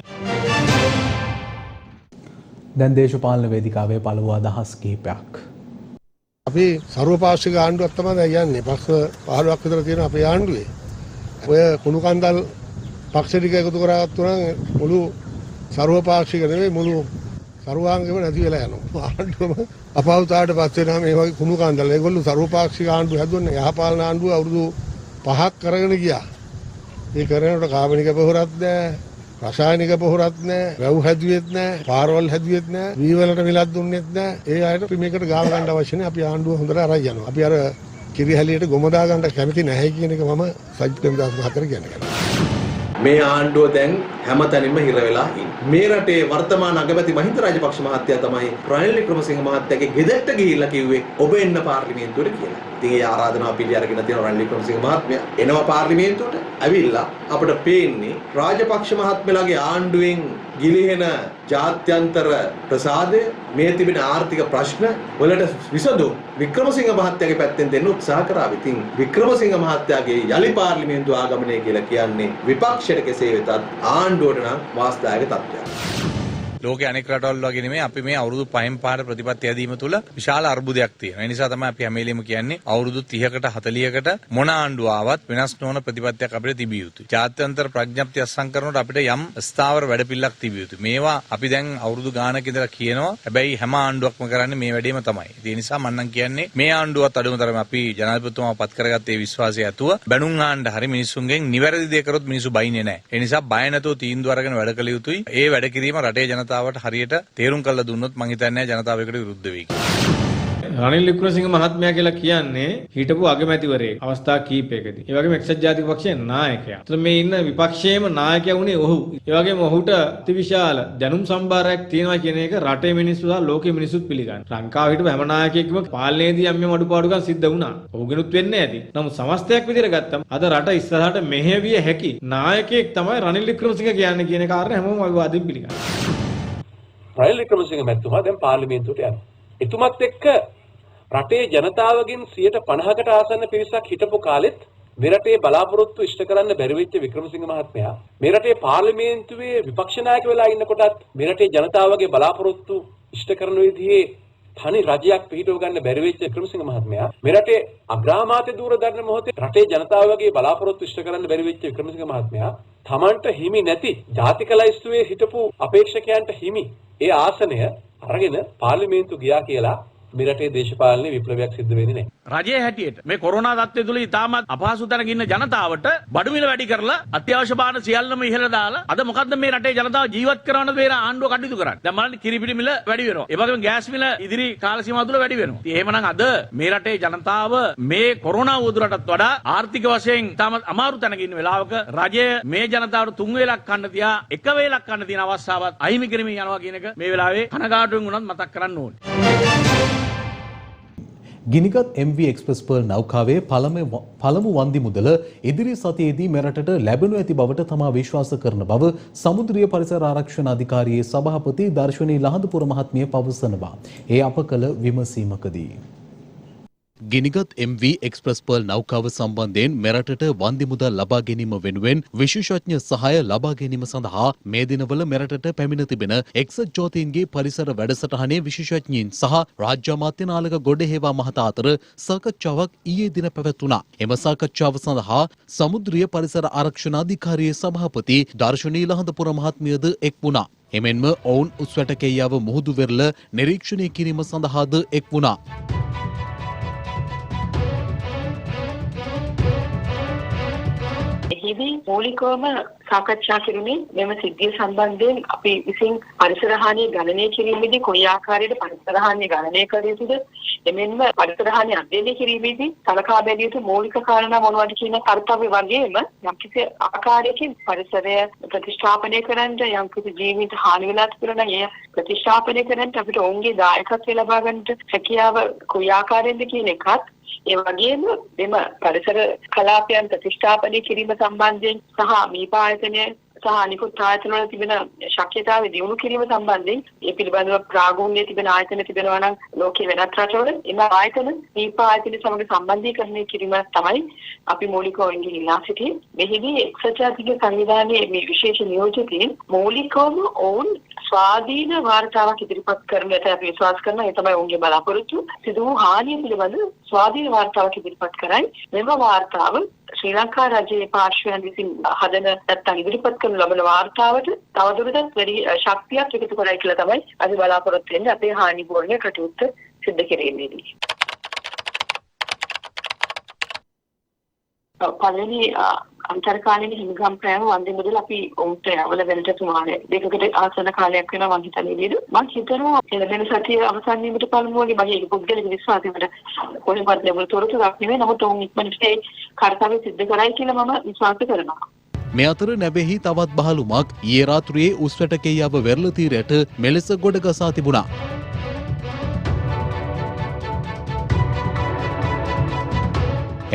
දැන් දේශපාලන වේදිකාවේ පළමු අදහස් කිහිපයක්. අපි සර්වපාක්ෂික ආණ්ඩුවක් තමයි යන්නේ. පක්ෂ 15ක් විතර තියෙන අපේ ආණ්ඩුවේ. ඔය කුණු කන්දල් පක්ෂ ටික එකතු කරගත්තු නම් මුළු සර්වපාක්ෂික නෙවෙයි මුළු සර්වාංගෙම නැති වෙලා යනවා. ආණ්ඩුවම අපහසුතාවට පත් වෙනවා මේ වගේ කුණු කන්දල්. ඒගොල්ලෝ සර්වපාක්ෂික ආණ්ඩුව හැදුවන්නේ යහපාලන ආණ්ඩුව අවුරුදු 5ක් කරගෙන ගියා. ඒ කරනකොට කාබනික පොහොරක් නැහැ. රසායනික පොහොරක් නැහැ, වැව් හැදුවෙත් නැහැ, පාරවල් හැදුවෙත් නැහැ, වී වලට මිලක් දුන්නෙත් නැහැ. ඒ අයට මේකට ගාව ගන්න අවශ්‍ය නැහැ. අපි ආණ්ඩුව හොඳට අරන් යනවා. අපි අර කිරිහැලියට ගොම දා ගන්න කැමති නැහැ කියන එක මම සජිත් ප්‍රේමදාස මහත්තයාට කියන්නේ. මේ ආණ්ඩුව දැන් හැමතැනින්ම හිර වෙලා ඉන්නේ. මේ රටේ වර්තමාන අගමැති මහින්ද රාජපක්ෂ මහත්තයා තමයි රනිල් වික්‍රමසිංහ මහත්තයාගේ ගෙදරට ගිහිල්ලා කිව්වේ ඔබ එන්න පාර්ලිමේන්තුවට කියලා. ඉතින් ඒ ආරාධනාව පිළි අරගෙන තියෙන රනිල් වික්‍රමසිංහ මහත්මයා එනවා පාර්ලිමේන්තුවට. ඇවිල්ලා අපිට පේන්නේ රාජපක්ෂ මහත්මයාගේ ආණ්ඩුවෙන් ගිලිහෙන ජාත්‍යන්තර ප්‍රසාදය මේ තිබෙන ආර්ථික ප්‍රශ්න වලට විසඳුම් වික්‍රමසිංහ මහත්තයාගේ පැත්තෙන් දෙන්න උත්සාහ කරා. ඉතින් වික්‍රමසිංහ මහත්තයාගේ යලි පාර්ලිමේන්තු ආගමනය කියලා කියන්නේ විපක්ෂයට කෙසේ වෙතත් ආණ්ඩුවට නම් වාස්දායක තත්ත්වයක්. ලෝකයේ අනෙක් රටවල් වගේ නෙමෙයි අපි මේ අවුරුදු 5න් පාර ප්‍රතිපත්ති ඇදීම තුළ විශාල අර්බුදයක් තියෙනවා. ඒ නිසා තමයි අපි හැම වෙලෙම කියන්නේ අවුරුදු 30කට 40කට මොන ආණ්ඩුව ආවත් වෙනස් නොවන ප්‍රතිපත්තියක් අපිට තිබිය යුතුයි. ජාත්‍යන්තර ප්‍රඥප්තිය අත්සන් කරනකොට අපිට යම් ස්ථාවර වැඩපිළිවෙලක් තිබිය යුතුයි. මේවා අපි දැන් අවුරුදු ගානක ඉඳලා කියනවා. හැබැයි හැම ආණ්ඩුවක්ම කරන්නේ මේ වැඩේම තමයි. ඒ නිසා මම නම් කියන්නේ මේ ආණ්ඩුවත් අඩුම තරමේ අපි ජනාධිපතිතුමාව පත් කරගත්තේ විශ්වාසය ඇතුව බැනුම් ආණ්ඩ හරි මිනිස්සුන්ගෙන් නිවැරදි දේ කරොත් මිනිස්සු බයින්නේ නැහැ. ඒ නිසා බය නැතුව තීන්දුව අරගෙන වැඩ කළ යුතුයි. ඒ වැඩ කිරීම රටේ ජනතාවට හරියට තේරුම් කරලා දුන්නොත් මං හිතන්නේ ජනතාව එකට විරුද්ධ වෙයි කියලා. රනිල් වික්‍රමසිංහ මහත්මයා කියලා කියන්නේ හිටපු අගමැතිවරයෙක් අවස්ථා කීපයකදී. ඒ වගේම එක්සත් ජාතික පක්ෂයේ නායකයා. ඒතර මේ ඉන්න විපක්ෂයේම නායකයා වුණේ ඔහු. ඒ වගේම ඔහුට අතිවිශාල දැනුම් සම්භාරයක් තියෙනවා කියන එක රටේ මිනිස්සු සහ ලෝකෙ මිනිස්සුත් පිළිගන්නවා. ලංකාවේ හිටපු හැම නායකයෙක්ම පාලනයේදී යම් අඩුපාඩුකම් සිද්ධ වුණා. ඔහුගෙනුත් වෙන්නේ ඇති. නමුත් සමස්තයක් විදිහට ගත්තම අද රට ඉස්සරහට මෙහෙවිය හැකි නායකයෙක් තමයි රනිල් වික්‍රමසිංහ කියන්නේ කියන කාරණේ හැමෝම අවිවාදයෙන් පිළිගන්නවා. රනිල් වික්‍රමසිංහ මැතිතුමා දැන් පාර්ලිමේන්තුවට යනවා. එතුමත් එක්ක රටේ ජනතාවගෙන් 50%කට ආසන්න පිරිසක් හිටපු කාලෙත් මේ රටේ බලාපොරොත්තු ඉෂ්ට කරන්න බැරි වෙච්ච වික්‍රමසිංහ මහත්මයා මේ රටේ පාර්ලිමේන්තුවේ විපක්ෂ નાයක වෙලා ඉන්නකොටත් මේ රටේ ජනතාවගේ බලාපොරොත්තු ඉෂ්ට කරන විදිහේ තනි රජයක් පිහිටව ගන්න බැරි වෙච්ච වික්‍රමසිංහ මහත්මයා මේ රටේ අග්‍රාමාත්‍ය දූරදර්ශන මොහොතේ රටේ ජනතාවගේ බලාපොරොත්තු ඉෂ්ට කරන්න බැරි වෙච්ච වික්‍රමසිංහ මහත්මයා තමන්ට හිමි නැති ජාතික ලයිස්තුවේ හිටපු අපේක්ෂකයන්ට හිමි ඒ ආසනය අරගෙන පාර්ලිමේන්තු ගියා කියලා මේ රටේ දේශපාලන විප්ලවයක් සිද්ධ වෙන්නේ නැහැ. රජයේ හැටියට මේ කොරෝනා තත්ත්වය තුළ ඉතාමත් අපහසු තැනක ඉන්න ජනතාවට බඩු මිල වැඩි කරලා අත්‍යවශ්‍ය බාන සියල්ලම ඉහළ දාලා අද මොකද්ද මේ රටේ ජනතාව ජීවත් කරවන්න බේර ආණ්ඩුව කටයුතු කරන්නේ. දැන් බලන්න කිරිපිටි මිල වැඩි වෙනවා. ඒ වගේම ගෑස් මිල ඉදිරි කාල සීමාව තුළ වැඩි වෙනවා. ඉතින් එහෙමනම් අද මේ රටේ ජනතාව මේ කොරෝනා වදුරටත් වඩා ආර්ථික වශයෙන් ඉතාමත් අමාරු තැනක ඉන්න වෙලාවක රජය මේ ජනතාවට 3 වේලක් කන්න තියා 1 වේලක් කන්න තියෙන අවස්ථාවත් අහිමි කරමින් යනවා කියන එක මේ වෙලාවේ කනගාටුවෙන් උනත් මතක් කරන්න ඕනේ. ගිනිගත් MV එක්ස්ප්‍රස් පර්ල් නෞකාවේ පළමු වන්දි මුදල ඉදිරි සතියේදී මෙරටට ලැබෙනු ඇති බවට තමා විශ්වාස කරන බව සමුද්‍රීය පරිසර ආරක්ෂණ අධිකාරියේ සභාපති දර්ශනී ලහඳපුර මහත්මිය පවසනවා. ඒ අප කළ විමසීමකදී ගිනිගත් MV එක්ස්ප්‍රස් පර්ල් නෞකාව සම්බන්ධයෙන් මෙරටට වන්දි මුදල් ලබා ගැනීම වෙනුවෙන් විශේෂඥ සහාය ලබා ගැනීම සඳහා මේ දිනවල මෙරටට පැමිණ තිබෙන එක්සත් ජාතීන්ගේ පරිසර වැඩසටහනේ විශේෂඥයින් සහ රාජ්‍ය අමාත්‍ය නාලක ගොඩහේවා මහතා අතර සාකච්ඡාවක් ඊයේ දින පැවැත්වුණා. එම සාකච්ඡාව සඳහා සමුද්‍රීය පරිසර ආරක්ෂණ අධිකාරියේ සභාපති දර්ශනී ලහඳපුර මහත්මියද එක් වුණා. එමෙන්ම ඔවුන් උස්වැටකෙයියාව මුහුදු වෙරළ නිරීක්ෂණය කිරීම සඳහාද එක් වුණා. එහිදී මූලිකවම සාකච්ඡා කෙරුණේ මෙම සිද්ධිය සම්බන්ධයෙන් අපි විසින් පරිසර හානිය ගණනය කිරීමේදී කොයි ආකාරයට පරිසර හානිය ගණනය කළ යුතුද? එමෙන්ම පරිසර හානිය අධ්‍යයනය කිරීමේදී සලකා බැලිය යුතු මූලික කාරණා මොනවද කියන කර්තව්‍ය වගේම යම්කිසි ආකාරයකින් පරිසරය ප්‍රතිස්ථාපනය කරන්න යම්කිසි ජීවිත හානි වෙලා තිබුණා නම් එය ප්‍රතිස්ථාපනය කරන්න අපිට ඔවුන්ගේ දායකත්වය ලබා ගන්නට හැකියාව කොයි ආකාරයෙන්ද කියන එකත් ඒ වගේම මෙම පරිසර කලාපයන් ප්‍රතිස්ථාපනය කිරීම සම්බන්ධයෙන් සහ මීපා ආයතනය සහ අනිකුත් ආයතන වල තිබෙන ශක්්‍යතාවය දියුණු කිරීම සම්බන්ධයෙන් මේ පිළිබඳව ප්‍රාග්ධනයේ තිබෙන ආයතන තිබෙනවා නම් ලෝකයේ වෙනත් රටවල එම ආයතන මීපා ආයතන සමග සම්බන්ධීකරණය කිරීම තමයි අපි මූලිකව ඉන්නේ ඉල්ලා සිටියේ. මෙහිදී එක්සත් ජාතික සංවිධානයේ මේ විශේෂ නියෝජිතයින් මූලිකවම ඔවුන් ස්වාධීන වාර්තාවක් ඉදිරිපත් කරන්නට අපි විශ්වාස කරනවා. ඒ තමයි ඔවුන්ගේ බලාපොරොත්තු. සිදු වූ හානිය පිළිබඳ ස්වාධීන වාර්තාවක් ඉදිරිපත් කරයි. මෙම වාර්තාව ශ්‍රී ලංකා රජයේ පාර්ශ්වයන් විසින් හදන නැත්නම් ඉදිරිපත් කරන ලබන වාර්තාවට තවදුරටත් වැඩි ශක්තියක් එකතු කරයි කියලා තමයි අපි බලාපොරොත්තු වෙන්නේ අපේ හානි බෝර්ණය කටයුත්ත සිදු කිරීමේදී. පළවෙනි අන්තර්කාලීන හිමිගම් ප්‍රෑම වන්දි මුදල් අපි උන්ට අවල වෙනට සුමාන දෙකකට ආසන කාලයක් වෙනවා මම හිතන්නේ නේද? මම හිතනවා එළදෙන සතිය අවසන් වීමට පළමුව වගේ මගේ පුද්ගලික විශ්වාසයකට කොහෙවත් ලැබුණු තොරතුරක් නෙවෙයි. නමුත් ඔවුන් ඉක්මනට ඒ කාර්යය සිද්ධ කරයි කියලා මම විශ්වාස කරනවා. මේ අතර නැවෙහි තවත් බහලුමක් ඊයේ රාත්‍රියේ උස්වැටකෙයියව වෙරළ තීරයට මෙලෙස ගොඩගසා තිබුණා.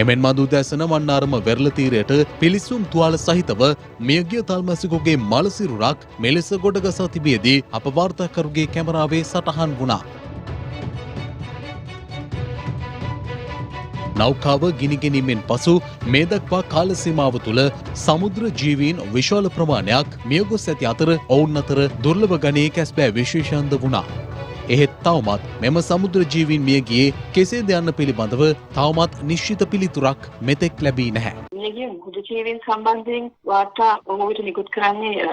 එමෙන්ම දුදැසන වන්නාරම වෙරළ තීරයට පිලිසුම් තුවාල සහිතව මියගිය තල්මැසිකුගේ මලසිරුරක් මෙලෙස ගොඩගසා තිබියදී අප වාර්තාකරුගේ කැමරාවේ සටහන් වුණා. නෞකාව ගිනිගැනීමෙන් පසු මේ දක්වා කාල සීමාව තුළ සමුද්‍ර ජීවීන් විශාල ප්‍රමාණයක් මියගොස් ඇති අතර ඔවුන් අතර දුර්ලභ ගණයේ කැස්බෑ විශේෂන්ද වුණා. එහෙත් තවමත් මෙම සමුද්‍ර ජීවීන් මිය ගියේ කෙසේද යන්න පිළිබඳව තවමත් නිශ්චිත පිළිතුරක් මෙතෙක් ලැබී නැහැ. මියගිය මුහුදු ජීවීන් සම්බන්ධයෙන් වාර්තා ඔහුට නිකුත් කරන්නේ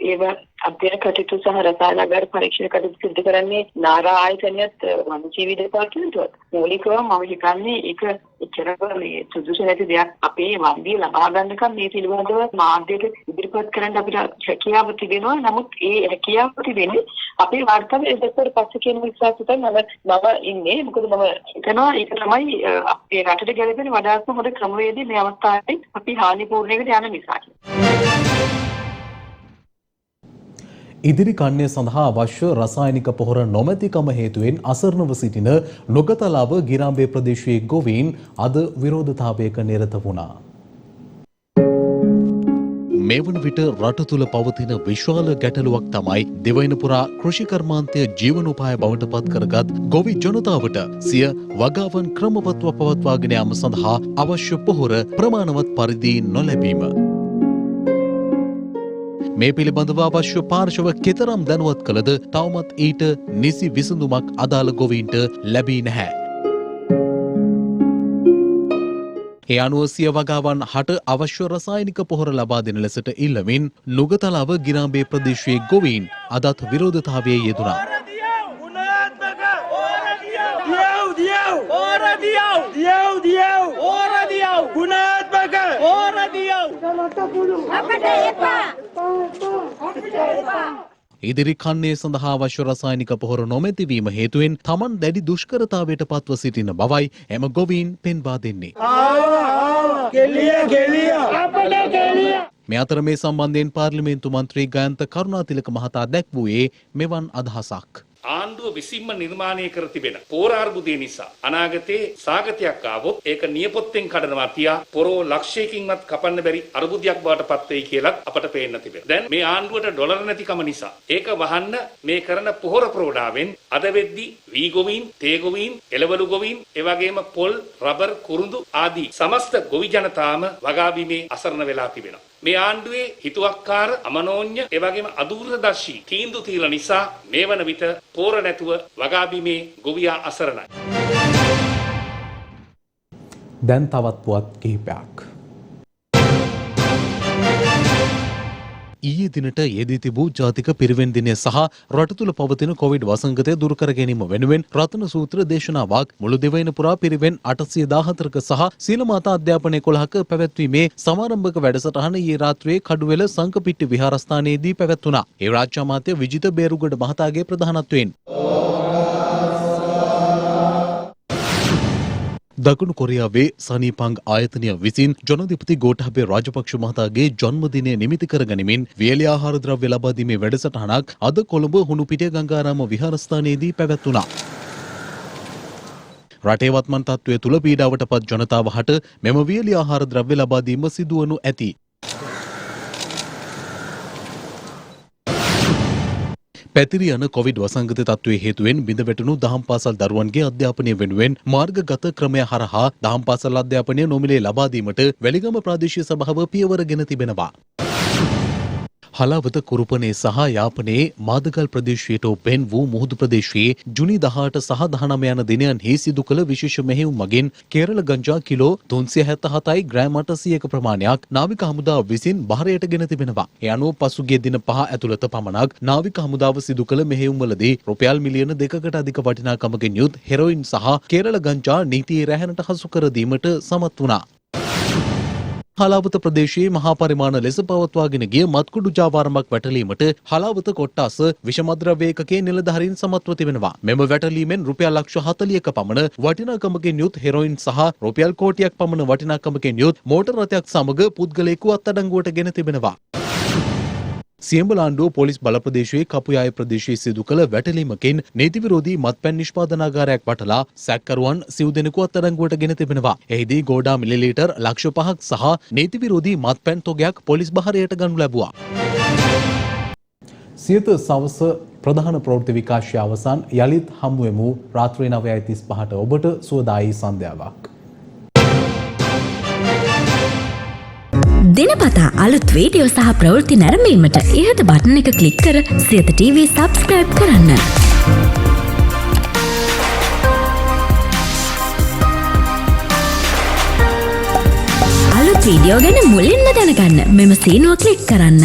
ඒව අධ්‍යයන කටයුතු සහ රසායනාගාර පරීක්ෂණ කටයුතු සිදු කරන්නේ නාරා ආයතනයත් වනජීවි දෙපාර්තමේන්තුවත්. මූලිකවම මම හිතන්නේ ඒක එච්චරම මේ සුදුසු නැති දෙයක් අපේ වන්දිය ලබා ගන්නකම් මේ පිළිබඳව මාධ්‍යයට ඉදිරිපත් කරන්න අපිට හැකියාව තිබෙනවා. නමුත් ඒ හැකියාව තිබෙන්නේ අපේ වාර්තාවේ එදෙකට පස්සේ කියන විශ්වාසයෙන් මම ඉන්නේ. මොකද මම හිතනවා ඒක තමයි අපේ රටට ගැලපෙන වඩාත්ම හොඳ ක්‍රමවේදය මේ අවස්ථාවේ අපි හානි පූර්ණයකට යන නිසා. ඉදිරි කන්‍ය සඳහා අවශ්‍ය රසායනික පොහොර නොමැතිකම හේතුවෙන් අසරණව සිටින නොගතලාව ගිරාඹේ ප්‍රදේශයේ ගොවීන් අද විරෝධතාවයක නිරත වුණා. මේ වන විට රට තුළ පවතින විශාල ගැටලුවක් තමයි දෙවයින පුරා කෘෂි කර්මාන්තය ජීවනෝපාය බවට පත් කරගත් ගොවි ජනතාවට සිය වගාවන් ක්‍රමවත්ව පවත්වාගෙන යාම සඳහා අවශ්‍ය පොහොර ප්‍රමාණවත් පරිදි නොලැබීම. මේ පිළිබඳව අවශ්‍ය පාර්ශව කෙතරම් දැනුවත් කළද තවමත් ඊට නිසි විසඳුමක් අදාළ ගොවීන්ට ලැබී නැහැ. ඒ අනුව සිය වගාවන් හට අවශ්‍ය රසායනික පොහොර ලබා දෙන ලෙසට ඉල්ලමින් නුගතලාව ගිරාඹේ ප්‍රදේශයේ ගොවීන් අදත් විරෝධතාවයේ යෙදුණා. ඉදිරි කන්නේ සඳහා අවශ්‍ය රසායනික පොහොර නොමැතිවීම හේතුවෙන් තමන් දැඩි දුෂ්කරතාවයට පත්ව සිටින බවයි එම ගොවීන් පෙන්වා දෙන්නේ. මේ අතර මේ සම්බන්ධයෙන් පාර්ලිමේන්තු මන්ත්‍රී ගයන්ත කරුණාතිලක මහතා දැක්වුවේ මෙවන් අදහසක්. ආණ්ඩුව විසින්ම නිර්මාණය කර තිබෙන පෝර අර්බුදය නිසා අනාගතයේ සාගතයක් ආවොත් ඒක නියපොත්තෙන් කඩනවා තියා පොරෝ ලක්ෂයකින්වත් කපන්න බැරි අර්බුදයක් බවට පත් වෙයි කියලත් අපට පේන්න තිබෙනවා. දැන් මේ ආණ්ඩුවට ඩොලර් නැතිකම නිසා ඒක වහන්න මේ කරන පොහොර ප්‍රෝඩාවෙන් අද වෙද්දී වී ගොවීන්, තේ ගොවීන්, එළවලු ගොවීන්, එවැගේම පොල්, රබර්, කුරුඳු ආදී සමස්ත ගොවි ජනතාවම වගා බීමේ අසරණ වෙලා තිබෙනවා. මේ ආණ්ඩුවේ හිතුවක්කාර අමනෝන්‍ය එවැගේම අදූරදර්ශී තීන්දුව తీරන නිසා මේ වන විට පෝර නැතුව වගා බීමේ ගොවියා අසරණයි. දැන් තවත් පුවත් කිහිපයක්. ඊයේ දිනට යෙදී තිබූ ජාතික පිරිවෙන් දිනය සහ රට තුළ පවතින කොවිඩ් වසංගතය දුරු කර ගැනීම වෙනුවෙන් රතන සූත්‍ර දේශනාවක් මුළු දිවයින පුරා පිරිවෙන් 814ක සහ සීල මාතා අධ්‍යාපන 11ක පැවැත්වීමේ සමාරම්භක වැඩසටහන ඊයේ රාත්‍රියේ කඩුවෙල සංකපිට්ටි විහාරස්ථානයේදී පැවැත්වුණා. ඒ රාජ්‍ය අමාත්‍ය විජිත බේරුගඩ මහතාගේ ප්‍රධානත්වයෙන් දකුණු කොරියාවේ සනීපං ආයතනය විසින් ජනාධිපති ගෝඨාභය රාජපක්ෂ මහතාගේ ජන්මදිනය නිමිති කරගනිමින් වියලි ආහාර ද්‍රව්‍ය ලබා දීමේ වැඩසටහනක් අද කොළඹ හුණුපිටිය ගංගාරාම විහාරස්ථානයේදී පැවැත්වුණා. රටේ වත්මන් තත්ත්වය තුළ පීඩාවට පත් ජනතාව හට මෙම වියලි ආහාර ද්‍රව්‍ය ලබා දීම සිදුවනු ඇති. පැතිරී යන කොවිඩ් වසංගත තත්ත්වයේ හේතුවෙන් බිඳ වැටුණු දහම් පාසල් දරුවන්ගේ අධ්‍යාපනය වෙනුවෙන් මාර්ගගත ක්‍රමය හරහා දහම් පාසල් අධ්‍යාපනය නොමිලේ ලබා දීමට වැලිගම ප්‍රාදේශීය සභාව පියවරගෙන තිබෙනවා. හලාවත කුරුපනේ සහ යාපනයේ මාදගල් ප්‍රදේශයට ඔපෙන් වූ මුහුදු ප්‍රදේශයේ ජුනි 18 සහ 19 යන දිනයන්හි සිදු කළ විශේෂ මෙහෙයුම් මගින් කේරළ ගංජා කිලෝ 377යි ග්‍රෑම් 800ක ප්‍රමාණයක් නාවික හමුදාව විසින් බහරයට ගෙන තිබෙනවා. ඒ අනුව පසුගිය දින 5 ඇතුළත පමණක් නාවික හමුදාව සිදු කළ මෙහෙයුම්වලදී රුපියල් මිලියන 2කට අධික වටිනාකමකින් යුත් හෙරොයින් සහ කේරළ ගංජා නීතියේ රැහැනට හසු කර දීමට සමත් වුණා. හලාවත ප්‍රදේශයේ මහා පරිමාණ ලෙස පවත්වාගෙන ගිය මත්කුඩු ජාවාරමක් වැටලීමට හලාවත කොට්ටාස විෂමද්‍රව්‍ය ඒකකයේ නිලධාරීන් සමත්ව තිබෙනවා. මෙම වැටලීමෙන් රුපියල් ලක්ෂ 40ක පමණ වටිනාකමකින් යුත් හෙරොයින් සහ රුපියල් කෝටියක් පමණ වටිනාකමකින් යුත් මෝටර් රථයක් සමග පුද්ගලයෙකු අත්අඩංගුවට ගෙන තිබෙනවා. සියඹලාණ්ඩුව පොලිස් බල ප්‍රදේශයේ කපුයාය ප්‍රදේශයේ සිදු කළ වැටලීමකින් නීති විරෝධී මත්පැන් නිෂ්පාදනාගාරයක් වටලා සැකකරුවන් සිව් දෙනෙකු අත්අඩංගුවට ගෙන තිබෙනවා. එහිදී ගෝඩා මිලිලීටර් ලක්ෂ 5ක් සහ නීති විරෝධී මත්පැන් තොගයක් පොලිස් බහරයට ගනු ලැබුවා. සියත සවස ප්‍රධාන ප්‍රවෘත්ති විකාශය අවසන්. යලිත් හමුවෙමු රාත්‍රී 9:35ට ඔබට සුවදායී සන්ධ්‍යාවක්. දිනපතා අලුත් වීඩියෝ සහ ප්‍රවෘත්ති නැරඹීමට ඉහත බටන් එක ක්ලික් කර සියත TV සබ්ස්ක්‍රයිබ් කරන්න. අලුත් වීඩියෝ ගැන මුලින්ම දැනගන්න මෙම සීනුව ක්ලික් කරන්න.